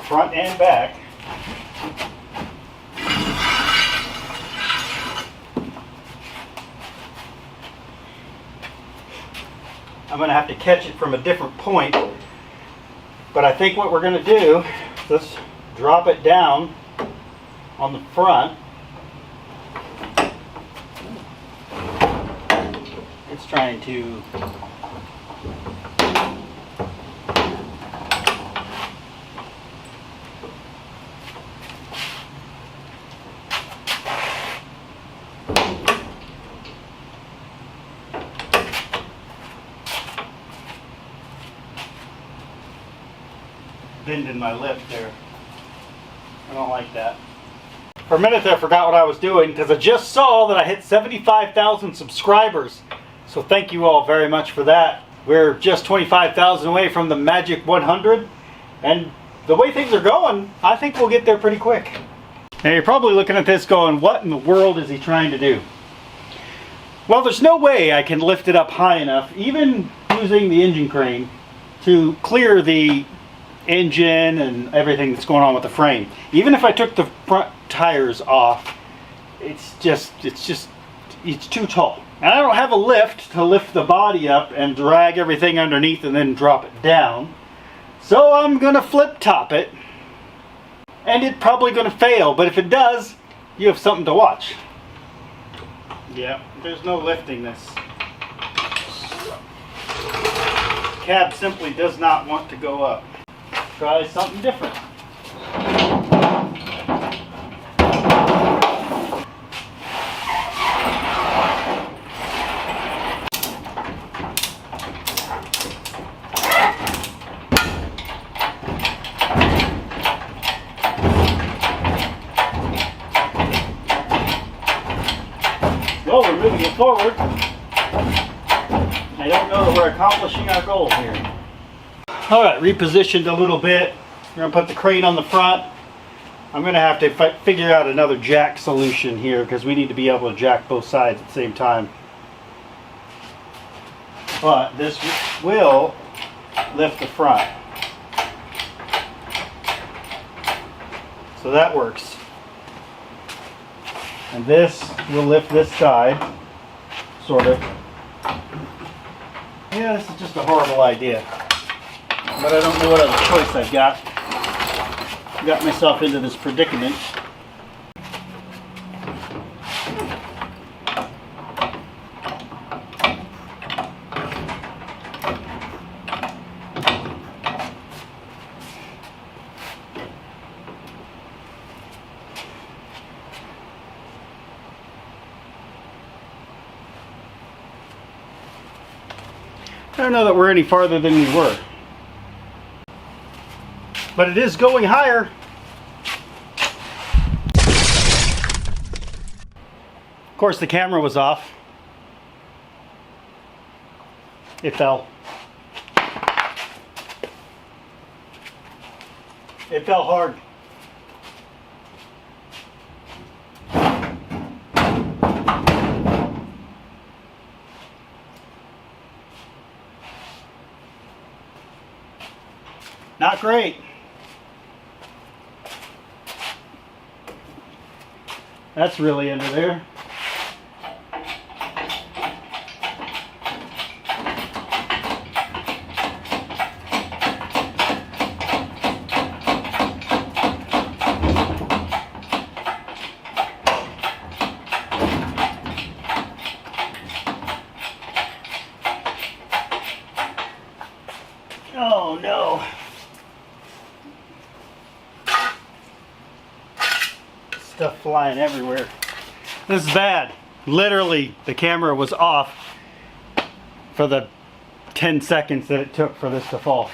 front and back. I'm going to have to catch it from a different point, but I think what we're going to do, let's drop it down on the front. It's trying to Bending my lip there. I don't like that. For a minute there, I forgot what I was doing because I just saw that I hit 75,000 subscribers. So thank you all very much for that. We're just 25,000 away from the magic 100. And the way things are going, I think we'll get there pretty quick. Now you're probably looking at this going, what in the world is he trying to do? Well, there's no way I can lift it up high enough, even using the engine crane, to clear the engine and everything that's going on with the frame. Even if I took the front tires off, it's too tall. And I don't have a lift to lift the body up and drag everything underneath and then drop it down. So I'm gonna flip top it. And it's probably gonna fail, but if it does, you have something to watch. Yeah, there's no lifting this. Cab simply does not want to go up. Try something different. Well, we're moving it forward. I don't know that we're accomplishing our goal here. Alright, repositioned a little bit. We're going to put the crane on the front. I'm going to have to figure out another jack solution here because we need to be able to jack both sides at the same time. But this will lift the front. So that works. And this will lift this side, sort of. Yeah, this is just a horrible idea. But I don't know what other choice I've got. Got myself into this predicament. I don't know that we're any farther than we were. But it is going higher. Of course, the camera was off. It fell. It fell hard. Not great. That's really under there. Oh no. Stuff flying everywhere. This is bad. Literally, the camera was off for the 10 seconds that it took for this to fall.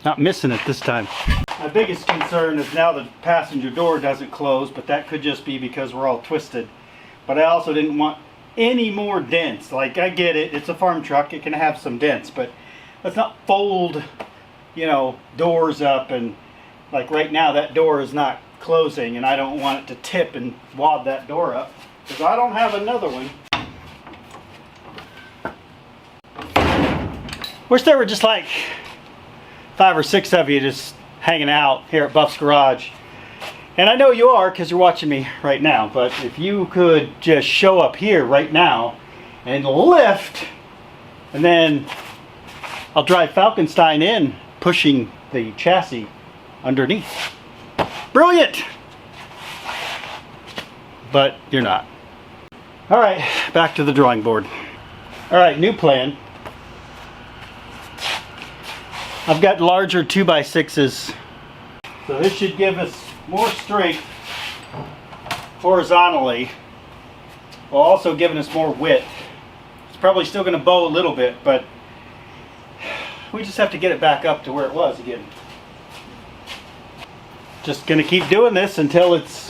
Not missing it this time. My biggest concern is now the passenger door doesn't close, but that could just be because we're all twisted. But I also didn't want any more dents. Like, I get it, it's a farm truck, it can have some dents, but let's not fold, you know, doors up. And like right now that door is not closing and I don't want it to tip and wad that door up because I don't have another one. Wish there were just like 5 or 6 of you just hanging out here at Buff's Garage And I know you are because you're watching me right now, but if you could just show up here right now and lift, and then I'll drive Falkenstein in, pushing the chassis underneath. Brilliant! But you're not. All right, back to the drawing board. All right, new plan. I've got larger 2x6s, so this should give us more strength horizontally, while also giving us more width. It's probably still going to bow a little bit, but we just have to get it back up to where it was again. Just going to keep doing this until it's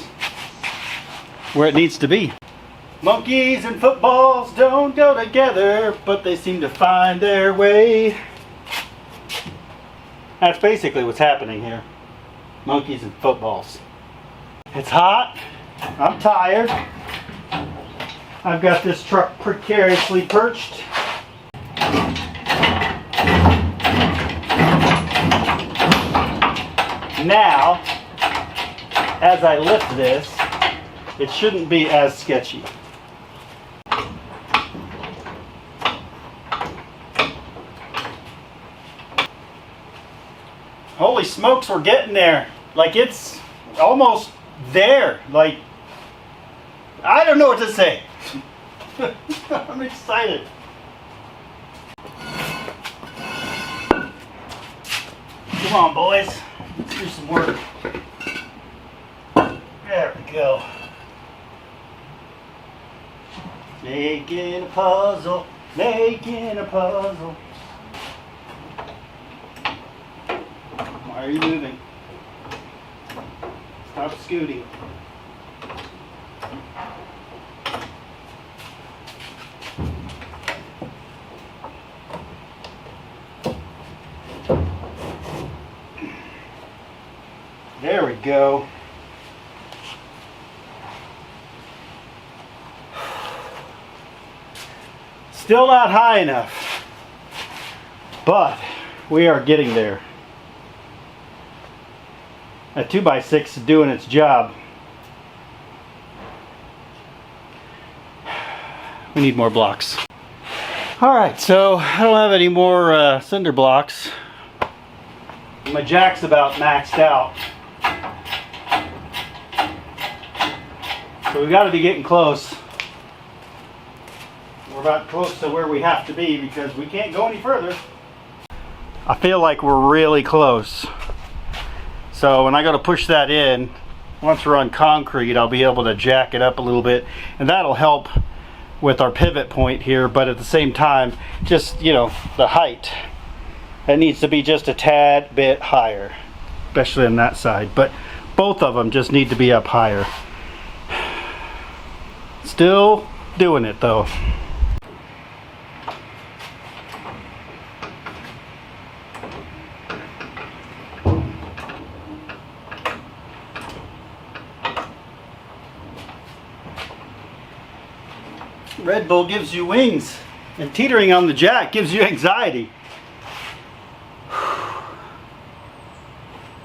where it needs to be. Monkeys and footballs don't go together, but they seem to find their way. That's basically what's happening here. Monkeys and footballs. It's hot. I'm tired. I've got this truck precariously perched. Now, as I lift this, it shouldn't be as sketchy. Holy smokes, we're getting there. Like, it's almost there. Like, I don't know what to say. I'm excited. Come on, boys. Let's do some work. There we go. Making a puzzle. Making a puzzle. Why are you moving? Stop scooting. There we go. Still not high enough, but we are getting there. A 2x6 is doing its job. We need more blocks. Alright, so I don't have any more cinder blocks. My jack's about maxed out. So we've got to be getting close. We're about close to where we have to be because we can't go any further. I feel like we're really close. So when I go to push that in, once we're on concrete, I'll be able to jack it up a little bit, and that'll help with our pivot point here, but at the same time, just, you know, the height. That needs to be just a tad bit higher, especially on that side, but both of them just need to be up higher. Still doing it though. Red Bull gives you wings, and teetering on the jack gives you anxiety.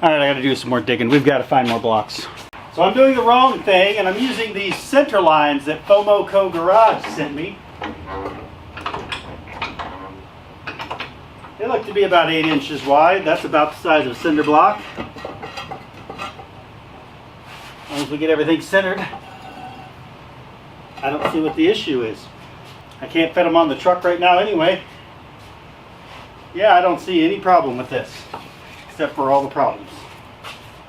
Alright, I gotta do some more digging. We've got to find more blocks. So I'm doing the wrong thing, and I'm using these center lines that FOMO Co Garage sent me. They look to be about 8 inches wide. That's about the size of a cinder block. As long as we get everything centered, I don't see what the issue is. I can't fit them on the truck right now anyway. Yeah, I don't see any problem with this, except for all the problems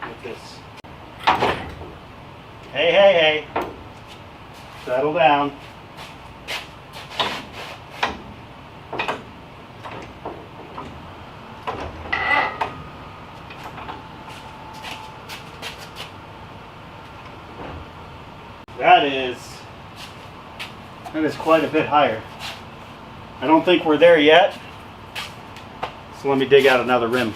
with this. Hey, hey, hey. Settle down. That is quite a bit higher. I don't think we're there yet. So let me dig out another rim.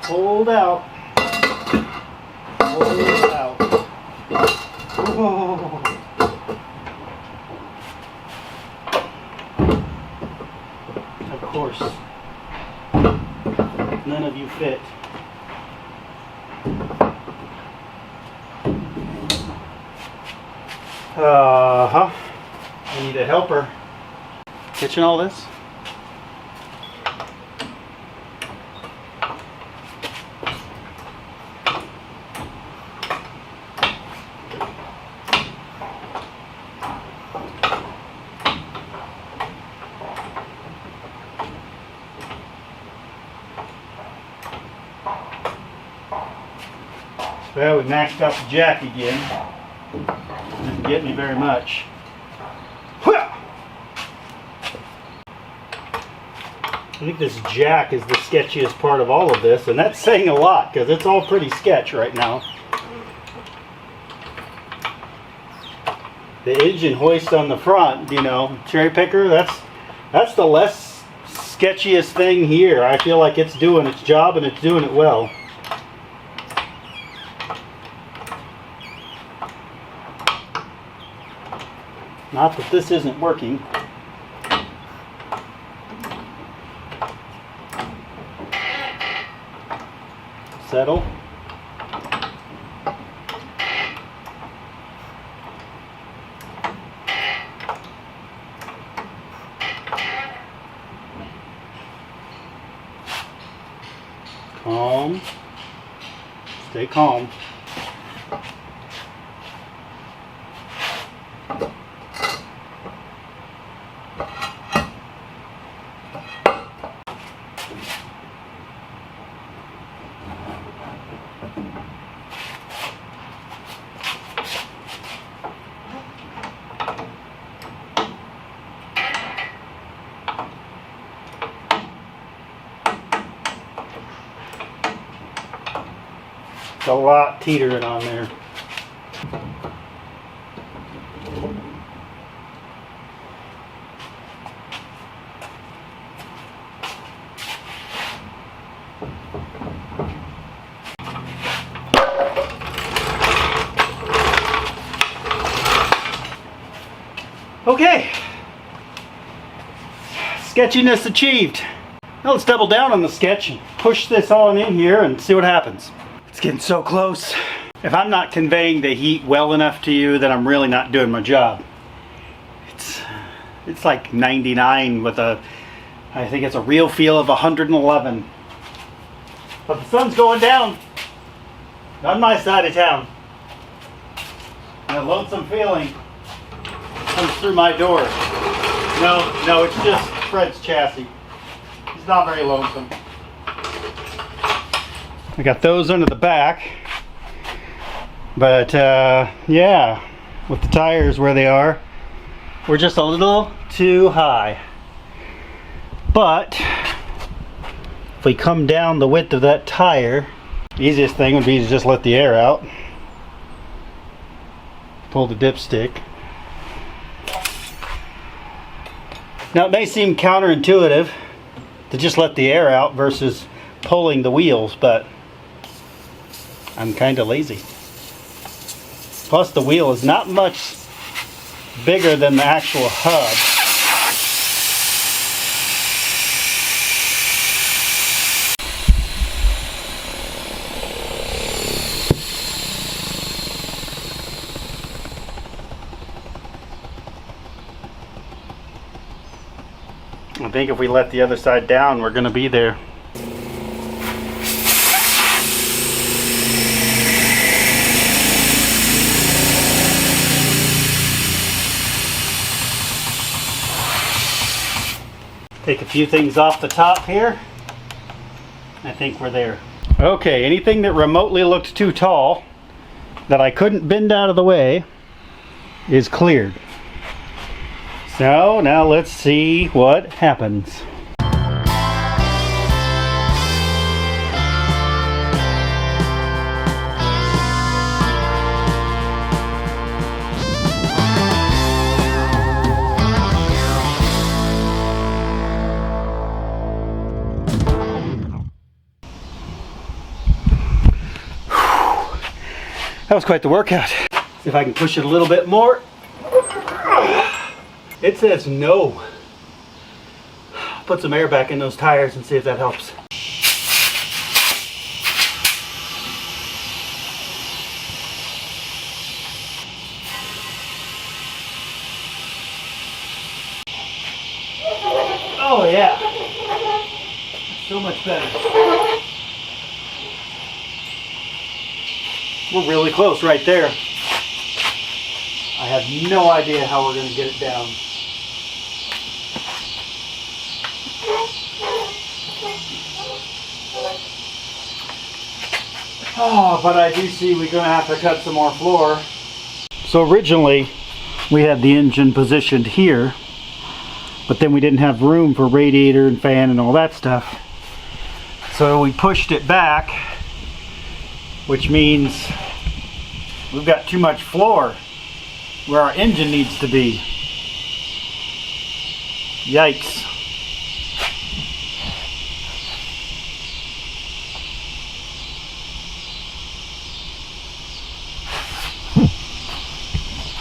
Hold out. Hold out. Whoa. Of course, none of you fit. I need a helper. Catching all this? Well, we maxed out the jack again. Didn't get me very much. I think this jack is the sketchiest part of all of this, and that's saying a lot because it's all pretty sketch right now. The engine hoist on the front, you know, cherry picker, that's the less sketchiest thing here. I feel like it's doing its job and it's doing it well. Not that this isn't working. Settle. Calm. Stay calm. A lot teetering on there. Okay, sketchiness achieved. Now let's double down on the sketch and push this on in here and see what happens. It's getting so close. If I'm not conveying the heat well enough to you, then I'm really not doing my job. It's like 99 with I think it's a real feel of 111. But the sun's going down on my side of town. And a lonesome feeling comes through my door. No, it's just Fred's chassis. He's not very lonesome. I got those under the back, but yeah, with the tires where they are, we're just a little too high. But if we come down the width of that tire, the easiest thing would be to just let the air out. Pull the dipstick. Now it may seem counterintuitive to just let the air out versus pulling the wheels, but I'm kind of lazy. Plus the wheel is not much bigger than the actual hub. I think if we let the other side down, we're going to be there. Take a few things off the top here. I think we're there. Okay, anything that remotely looked too tall that I couldn't bend out of the way is cleared. So now let's see what happens. That was quite the workout. See if I can push it a little bit more. It says no. Put some air back in those tires and see if that helps. Oh yeah, so much better. We're really close right there. I have no idea how we're going to get it down. Oh, but I do see we're going to have to cut some more floor. So originally we had the engine positioned here, but then we didn't have room for radiator and fan and all that stuff. So we pushed it back, which means we've got too much floor where our engine needs to be. Yikes.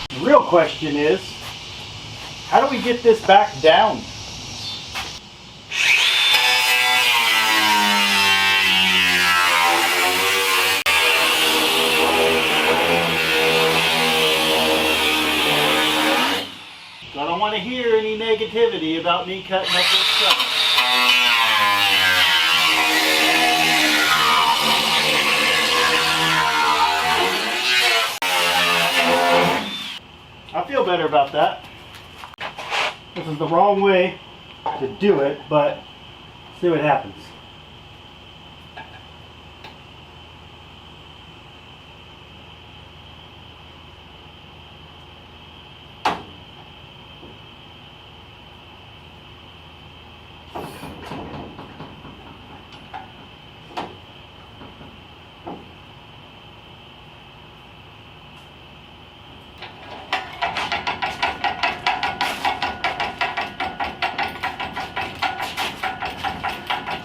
The real question is, how do we get this back down? So I don't want to hear any negativity about me cutting up this stuff. I feel better about that. This is the wrong way to do it, but see what happens.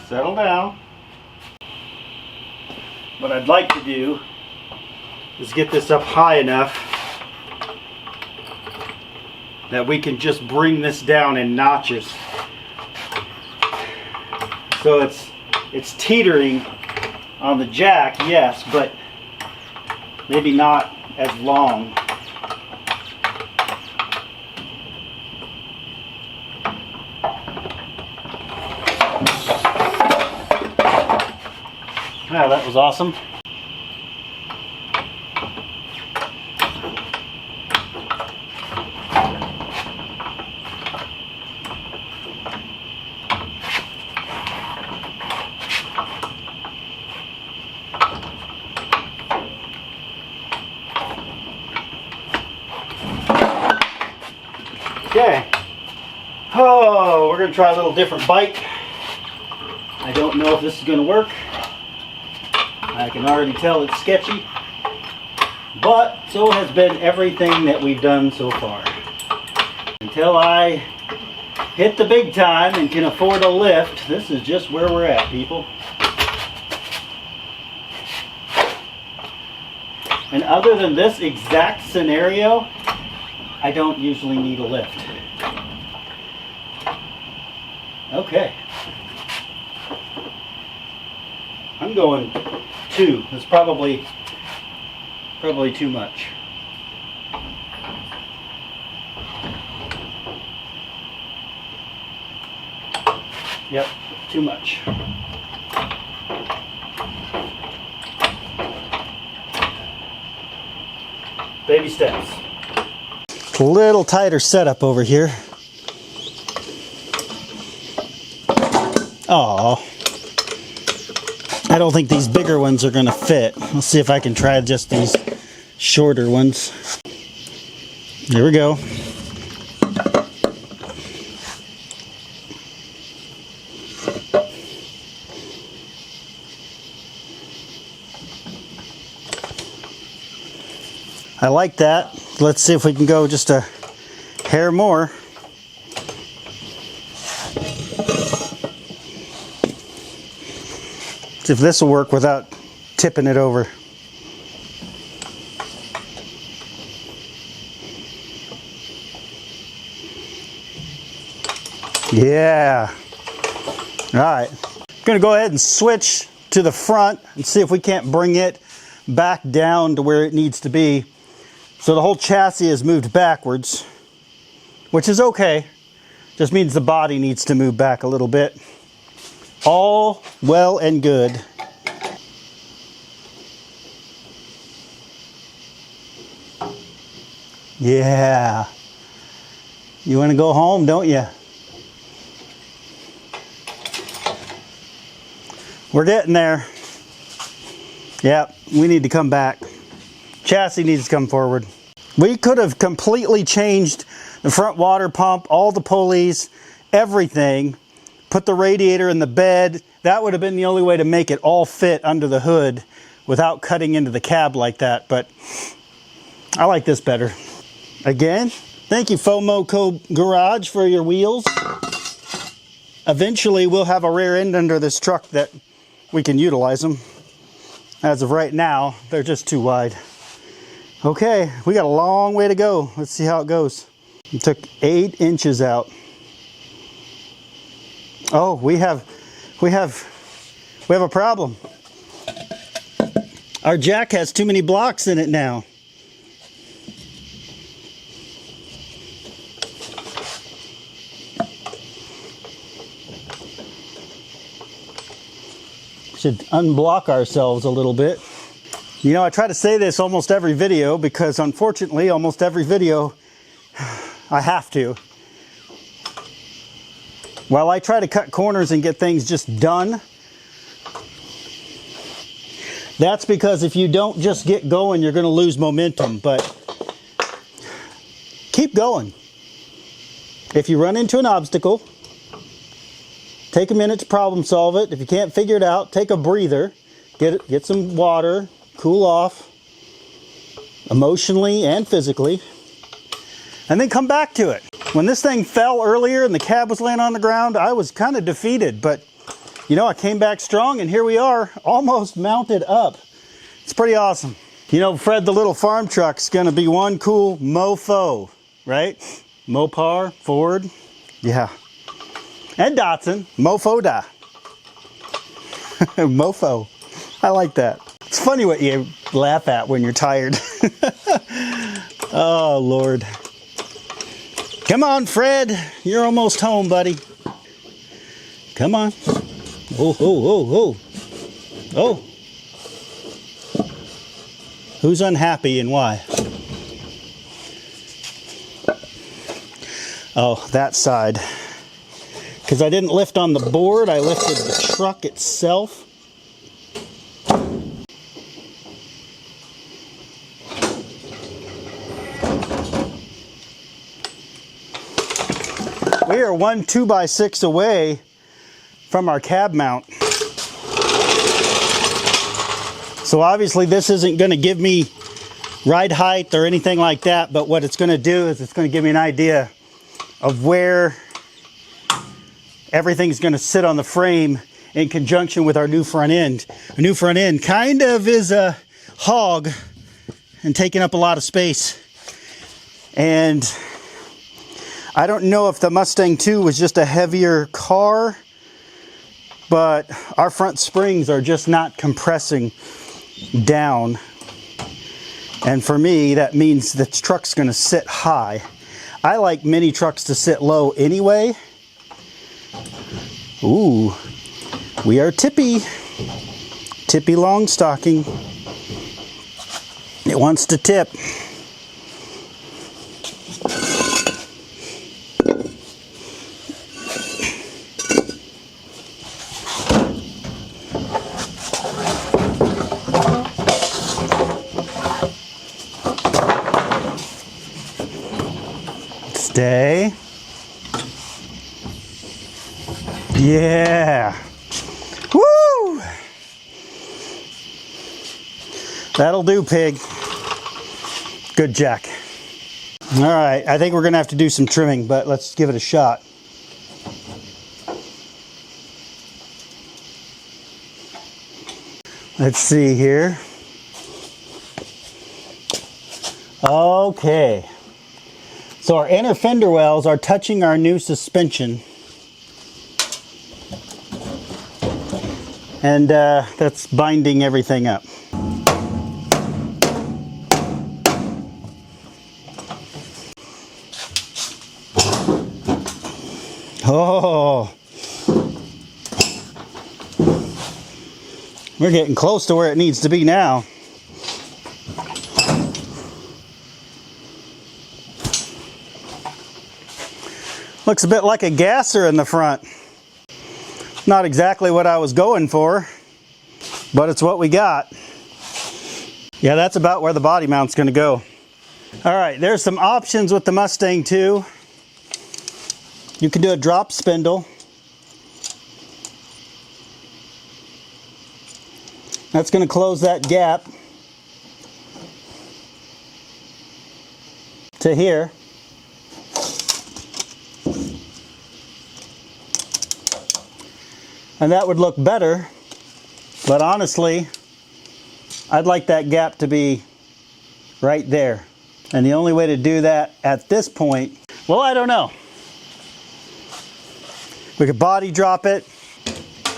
Settle down. What I'd like to do is get this up high enough that we can just bring this down in notches. So it's teetering on the jack, yes, but maybe not as long. Yeah, that was awesome. Okay. Oh, we're going to try a little different bite. I don't know if this is going to work. I can already tell it's sketchy, but so has been everything that we've done so far. Until I hit the big time and can afford a lift, this is just where we're at, people. And other than this exact scenario, I don't usually need a lift. Okay. I'm going 2. That's probably too much. Yep, too much. Baby steps. A little tighter setup over here. Oh. I don't think these bigger ones are going to fit. Let's see if I can try just these shorter ones. There we go. I like that. Let's see if we can go just a hair more. See if this will work without tipping it over. Yeah. All right. Gonna go ahead and switch to the front and see if we can't bring it back down to where it needs to be. So the whole chassis is moved backwards, which is okay. Just means the body needs to move back a little bit. All well and good. Yeah. You want to go home, don't you? We're getting there. Yep, we need to come back. Chassis needs to come forward. We could have completely changed the front water pump, all the pulleys, everything. Put the radiator in the bed. That would have been the only way to make it all fit under the hood without cutting into the cab like that. But I like this better. Again, thank you FOMO Garage for your wheels. Eventually we'll have a rear end under this truck that we can utilize them. As of right now, they're just too wide. Okay, we got a long way to go. Let's see how it goes. It took 8 inches out. Oh, we have a problem. Our jack has too many blocks in it now. Should unblock ourselves a little bit. You know, I try to say this almost every video because unfortunately almost every video I have to. While I try to cut corners and get things just done, that's because if you don't just get going, you're going to lose momentum. But keep going. If you run into an obstacle, take a minute to problem solve it. If you can't figure it out, take a breather, get some water, cool off, emotionally and physically, and then come back to it. When this thing fell earlier and the cab was laying on the ground, I was kind of defeated, but you know, I came back strong and here we are, almost mounted up. It's pretty awesome. You know, Fred the little farm truck's gonna be one cool mofo, right? Mopar, Ford, yeah. And Datsun, mofo da. Mofo, I like that. It's funny what you laugh at when you're tired. Oh, Lord. Come on, Fred. You're almost home, buddy. Come on. Oh, oh, oh, oh. Oh. Who's unhappy and why? Oh, that side. Because I didn't lift on the board, I lifted the truck itself. We are one 2x6 away from our cab mount. So obviously this isn't going to give me ride height or anything like that, but what it's going to do is it's going to give me an idea of where everything's going to sit on the frame in conjunction with our new front end. Our new front end kind of is a hog and taking up a lot of space. And I don't know if the Mustang 2 was just a heavier car, but our front springs are just not compressing down. And for me, that means the truck's going to sit high. I like mini trucks to sit low anyway. Ooh, we are tippy. Tippy long stocking. It wants to tip. Stay. Yeah. Woo! That'll do, pig. Good, Jack. All right, I think we're gonna have to do some trimming, but let's give it a shot. Let's see here. Okay. So our inner fender wells are touching our new suspension. and that's binding everything up. Oh, we're getting close to where it needs to be now. Looks a bit like a gasser in the front. Not exactly what I was going for, but it's what we got. Yeah, that's about where the body mount's going to go. All right, there's some options with the Mustang too. You can do a drop spindle. That's going to close that gap to here. And that would look better, but honestly, I'd like that gap to be right there. And the only way to do that at this point, well, I don't know. We could body drop it.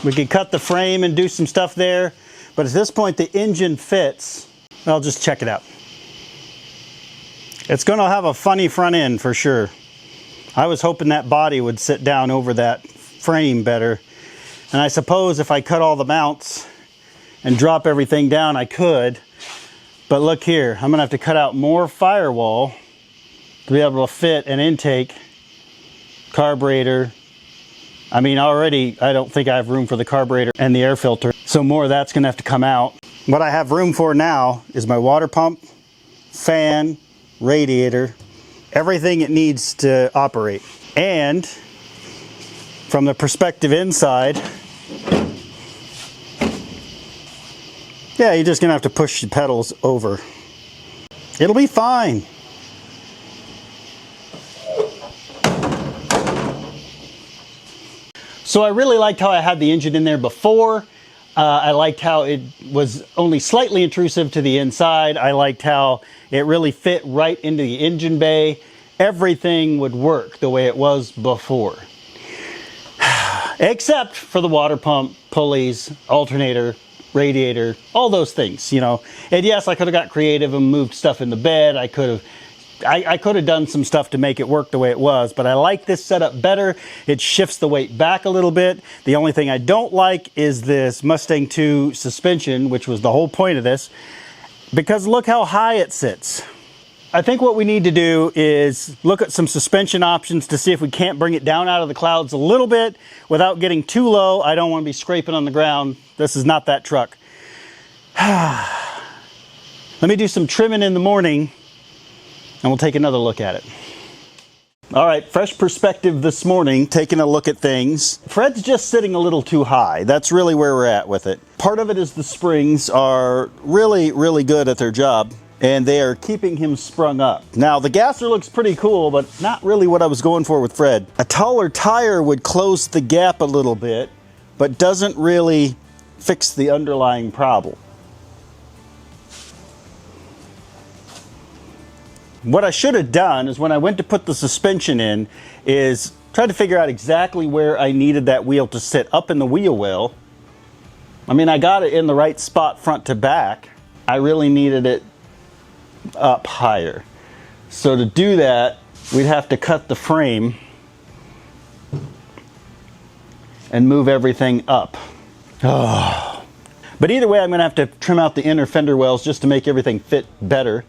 We could cut the frame and do some stuff there. But at this point, the engine fits. I'll just check it out. It's going to have a funny front end for sure. I was hoping that body would sit down over that frame better. And I suppose if I cut all the mounts and drop everything down, I could. But look here, I'm gonna have to cut out more firewall to be able to fit an intake, carburetor. I mean, already I don't think I have room for the carburetor and the air filter. So more of that's gonna have to come out. What I have room for now is my water pump, fan, radiator, everything it needs to operate. And from the perspective inside, yeah, you're just gonna have to push the pedals over. It'll be fine. So I really liked how I had the engine in there before. I liked how it was only slightly intrusive to the inside. I liked how it really fit right into the engine bay. Everything would work the way it was before. Except for the water pump, pulleys, alternator, radiator, all those things, you know. And yes, I could have got creative and moved stuff in the bed. I could have done some stuff to make it work the way it was, but I like this setup better. It shifts the weight back a little bit. The only thing I don't like is this Mustang 2 suspension, which was the whole point of this, because look how high it sits. I think what we need to do is look at some suspension options to see if we can't bring it down out of the clouds a little bit without getting too low. I don't want to be scraping on the ground. This is not that truck. Let me do some trimming in the morning and we'll take another look at it. All right, fresh perspective this morning, taking a look at things. Fred's just sitting a little too high. That's really where we're at with it. Part of it is the springs are really, really good at their job, and they are keeping him sprung up. Now, the gasser looks pretty cool, but not really what I was going for with Fred. A taller tire would close the gap a little bit, but doesn't really fix the underlying problem. What I should have done is when I went to put the suspension in is try to figure out exactly where I needed that wheel to sit up in the wheel well. I mean, I got it in the right spot front to back. I really needed it up higher. So to do that, we'd have to cut the frame and move everything up. Oh. But either way, I'm gonna have to trim out the inner fender wells just to make everything fit better.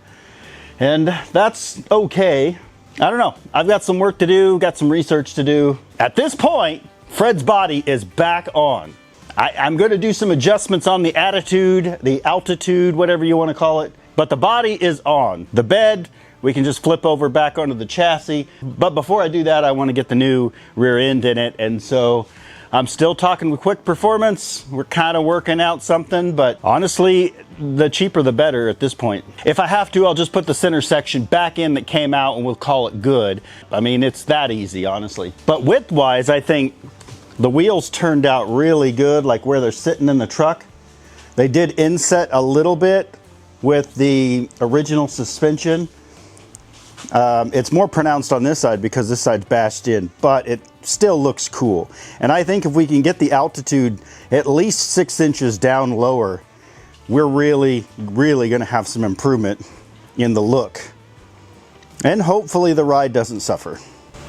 And that's okay. I don't know. I've got some work to do, got some research to do. At this point, Fred's body is back on. I'm going to do some adjustments on the attitude, the altitude, whatever you want to call it. But the body is on. The bed, we can just flip over back onto the chassis. But before I do that, I want to get the new rear end in it. And so I'm still talking with Quick Performance. We're kind of working out something, but honestly, the cheaper the better at this point. If I have to, I'll just put the center section back in that came out and we'll call it good. I mean, it's that easy, honestly. But width-wise, I think the wheels turned out really good, like where they're sitting in the truck. They did inset a little bit with the original suspension, It's more pronounced on this side because this side's bashed in, but it still looks cool. And I think if we can get the altitude at least 6 inches down lower, we're really going to have some improvement in the look. And hopefully the ride doesn't suffer.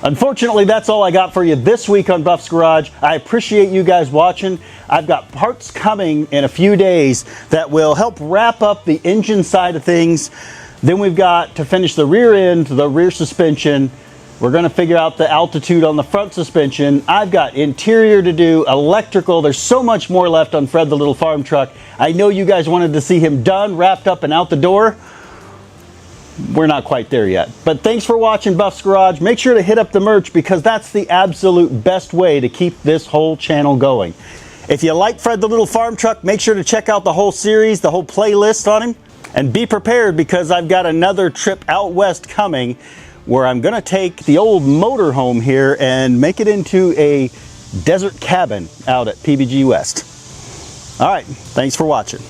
Unfortunately, that's all I got for you this week on Buff's Garage. I appreciate you guys watching. I've got parts coming in a few days that will help wrap up the engine side of things. Then we've got to finish the rear end, the rear suspension. We're going to figure out the altitude on the front suspension. I've got interior to do, electrical. There's so much more left on Fred the Little Farm Truck. I know you guys wanted to see him done, wrapped up, and out the door. We're not quite there yet. But thanks for watching Buff's Garage. Make sure to hit up the merch because that's the absolute best way to keep this whole channel going. If you like Fred the Little Farm Truck, make sure to check out the whole series, the whole playlist on him. And be prepared because I've got another trip out west coming where I'm going to take the old motorhome here and make it into a desert cabin out at PBG West. All right, thanks for watching.